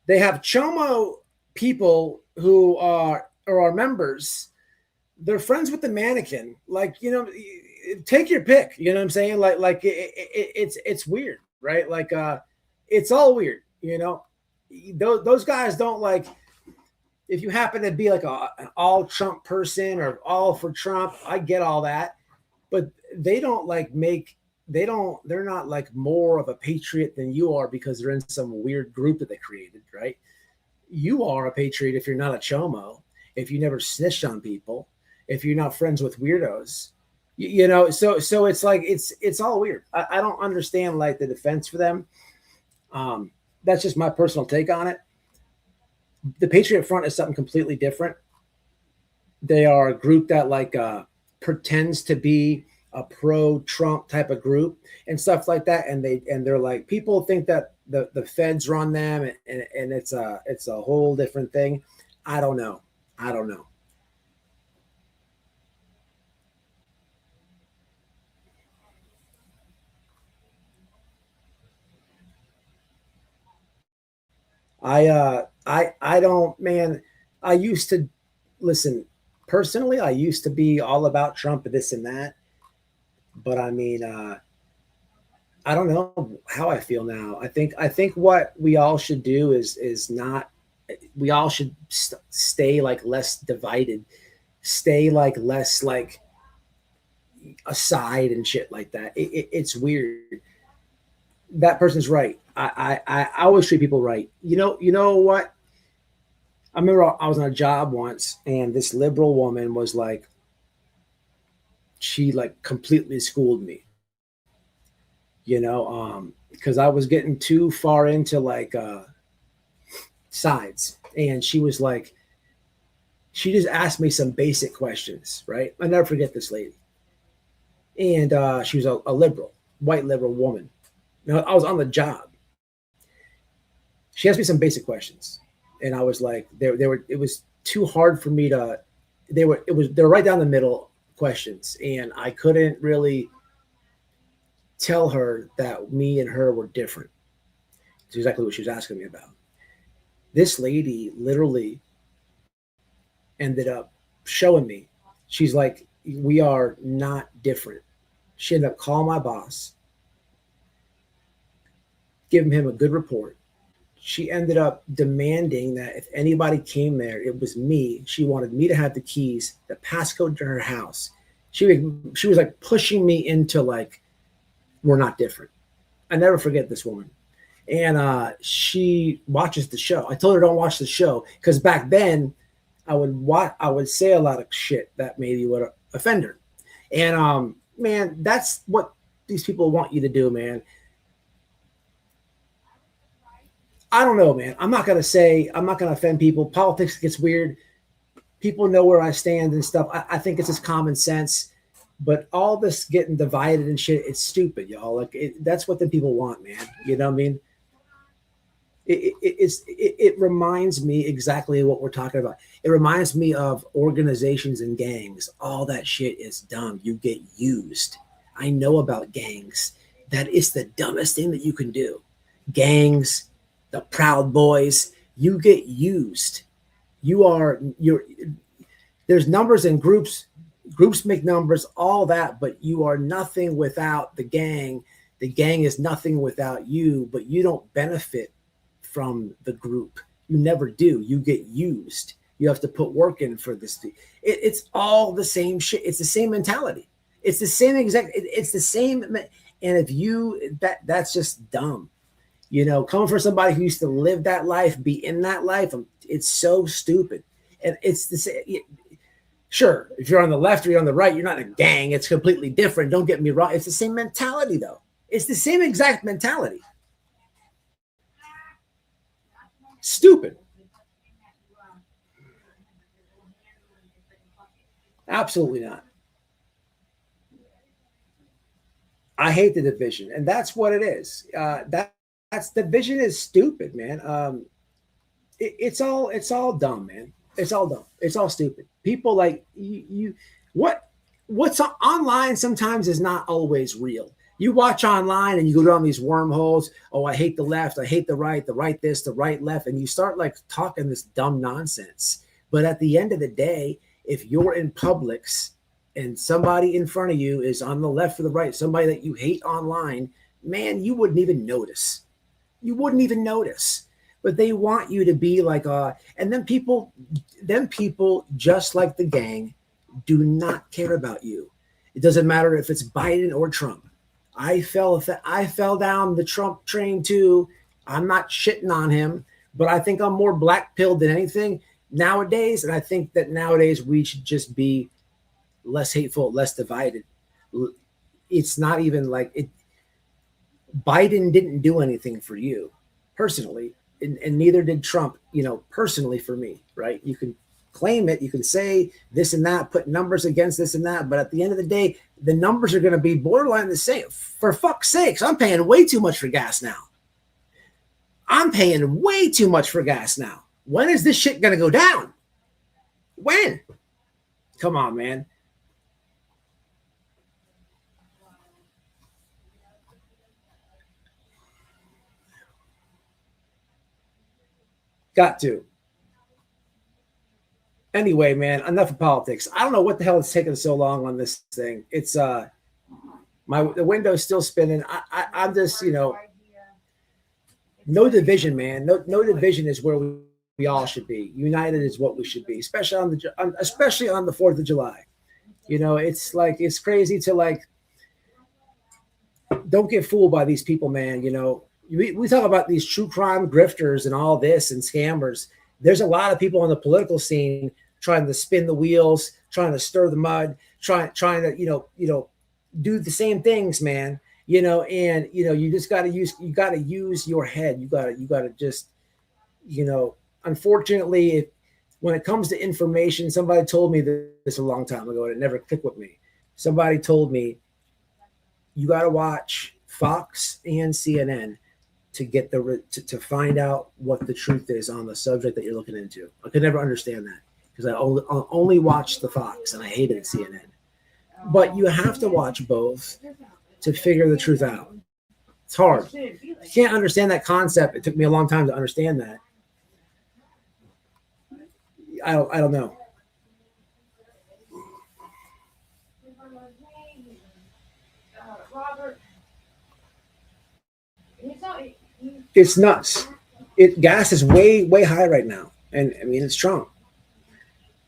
They have chomo people who are members. They're friends with the Mannequin. Like, take your pick. You know what I'm saying? Like it's weird, right? Like it's all weird. Those guys don't like. If you happen to be like an all Trump person or all for Trump, I get all that, but they don't like they're not like more of a patriot than you are because they're in some weird group that they created, right? You are a patriot if you're not a chomo, if you never snitched on people, if you're not friends with weirdos, so it's like, it's all weird. I don't understand like the defense for them. That's just my personal take on it. The Patriot Front is something completely different. They are a group that like pretends to be a pro-Trump type of group and stuff like that, and they're like, people think that the feds run them, and it's a whole different thing. I don't know. I don't, man. I used to listen personally. I used to be all about Trump and this and that, but I mean, I don't know how I feel now. I think what we all should do is not. We all should stay like less divided, stay like less like aside and shit like that. It's weird. That person's right. I always treat people right. You know what? I remember I was on a job once, and this liberal woman was like, she like completely schooled me. Because I was getting too far into like sides, and she was like, she just asked me some basic questions, right? I never forget this lady, and she was a liberal, white liberal woman. I was on the job. She asked me some basic questions, and I was like, it was too hard for me to. They were right down the middle questions, and I couldn't really tell her that me and her were different. It's exactly what she was asking me about. This lady literally ended up showing me. She's like, we are not different. She ended up calling my boss, giving him a good report. She ended up demanding that if anybody came there, it was me. She wanted me to have the keys, the passcode to her house. She was like pushing me into like, we're not different. I never forget this woman. And she watches the show. I told her don't watch the show because back then I would say a lot of shit that maybe would offend her. And man, that's what these people want you to do, man. I don't know, man. I'm not going to offend people. Politics gets weird. People know where I stand and stuff. I think it's just common sense. But all this getting divided and shit, it's stupid, y'all. Like that's what the people want, man. You know what I mean? It reminds me exactly what we're talking about. It reminds me of organizations and gangs. All that shit is dumb. You get used. I know about gangs. That is the dumbest thing that you can do. Gangs, the Proud Boys, you get used. There's numbers and groups make numbers, all that, but you are nothing without the gang. The gang is nothing without you, but you don't benefit from the group. You never do. You get used. You have to put work in for this. It's all the same shit. It's the same mentality. It's the same exact. It's the same. And if you that's just dumb. You know, coming from somebody who used to live that life, be in that life, it's so stupid. And it's the same. Sure, if you're on the left or you're on the right, you're not in a gang. It's completely different. Don't get me wrong. It's the same mentality, though. It's the same exact mentality. Stupid. Absolutely not. I hate the division, and that's what it is. That's division is stupid, man. It's all dumb, man. It's all dumb. It's all stupid. People like what's online sometimes is not always real. You watch online and you go down these wormholes. Oh, I hate the left. I hate the right this, the right, left. And you start like talking this dumb nonsense. But at the end of the day, if you're in Publix and somebody in front of you is on the left or the right, somebody that you hate online, man, you wouldn't even notice. You wouldn't even notice. But they want you to be like, and then people just like the gang do not care about you. It doesn't matter if it's Biden or Trump. I fell down the Trump train too. I'm not shitting on him, but I think I'm more black pilled than anything nowadays. And I think that nowadays we should just be less hateful, less divided. It's not even like it. Biden didn't do anything for you personally, and neither did Trump, personally for me, right? You can claim it, you can say this and that, put numbers against this and that, but at the end of the day, the numbers are going to be borderline the same. For fuck's sakes, I'm paying way too much for gas now. I'm paying way too much for gas now. When is this shit going to go down? When? Come on, man. Got to. Anyway, man, enough of politics. I don't know what the hell is taking so long on this thing. It's the window's still spinning. I'm just, no division, man. No division is where we all should be. United is what we should be, especially on the 4th of July. It's like it's crazy to like. Don't get fooled by these people, man. We talk about these true crime grifters and all this and scammers. There's a lot of people on the political scene trying to spin the wheels, trying to stir the mud, trying to do the same things, man. And you just got to use your head. You got to just unfortunately, when it comes to information, somebody told me this a long time ago and it never clicked with me. Somebody told me you got to watch Fox and CNN to get to find out what the truth is on the subject that you're looking into. I could never understand that because I only watched the Fox and I hated CNN. But you have to watch both to figure the truth out. It's hard. I can't understand that concept. It took me a long time to understand that. I don't know. It's nuts. Gas is way, way high right now. And I mean, it's Trump.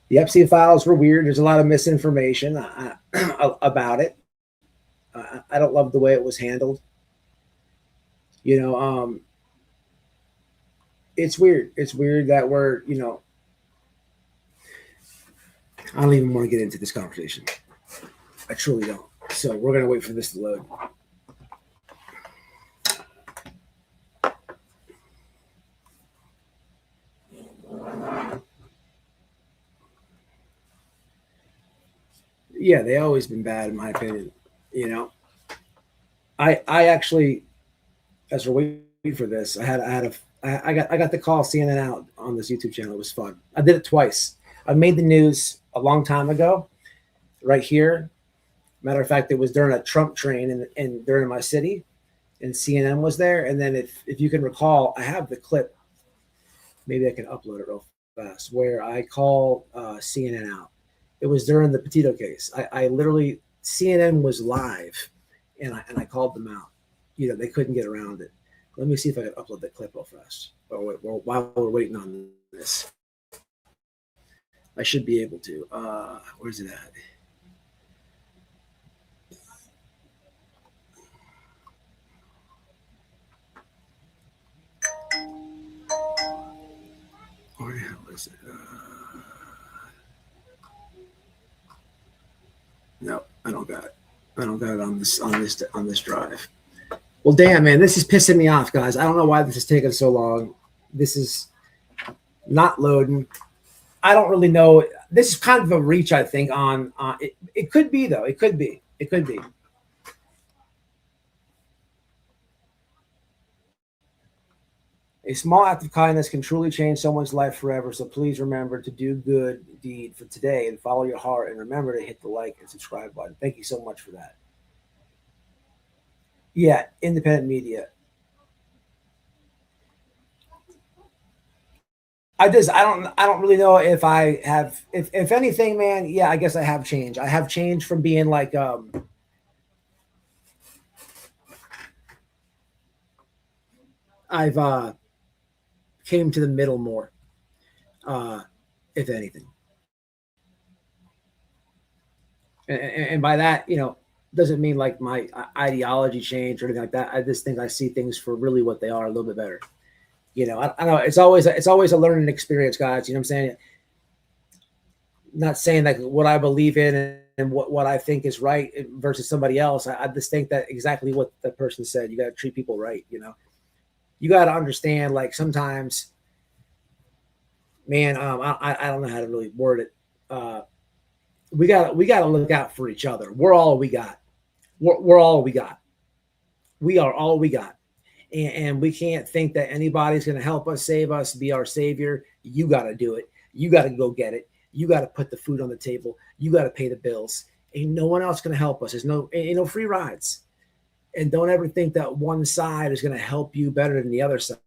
The Epstein files were weird. There's a lot of misinformation about it. I don't love the way it was handled. It's weird. It's weird that we're, I don't even want to get into this conversation. I truly don't. So we're going to wait for this to load. Yeah, they always been bad in my opinion. You know, I actually, as we're waiting for this, I got to call CNN out on this YouTube channel. It was fun. I did it twice. I made the news a long time ago, right here. Matter of fact, it was during a Trump train in during my city, and CNN was there. And then if you can recall, I have the clip. Maybe I can upload it real fast, where I call CNN out. It was during the Petito case. I literally, CNN was live, and I called them out. You know, they couldn't get around it. Let me see if I can upload that clip real fast. While we're waiting on this, I should be able to. Where's it at? Where the hell is it? No, I don't got it. I don't got it on this drive. Well, damn, man, this is pissing me off, guys. I don't know why this is taking so long. This is not loading. I don't really know. This is kind of a reach, I think. On it. It could be though. It could be. It could be. A small act of kindness can truly change someone's life forever. So please remember to do good deed for today and follow your heart. And remember to hit the like and subscribe button. Thank you so much for that. Yeah, independent media. I don't really know if I have, if anything, man. Yeah, I guess I have changed. I have changed from being like I've came to the middle more, if anything. And by that, you know, doesn't mean like my ideology changed or anything like that. I just think I see things for really what they are, a little bit better. You know, I know it's always a learning experience, guys. You know what I'm saying? Not saying like what I believe in and what I think is right versus somebody else. I just think that exactly what the person said. You got to treat people right. You know, you got to understand. Like sometimes, man, I don't know how to really word it. We got to look out for each other. We're all we got. We're all we got. We are all we got. And we can't think that anybody's going to help us, save us, be our savior. You got to do it. You got to go get it. You got to put the food on the table. You got to pay the bills. Ain't no one else going to help us. Ain't no free rides. And don't ever think that one side is going to help you better than the other side.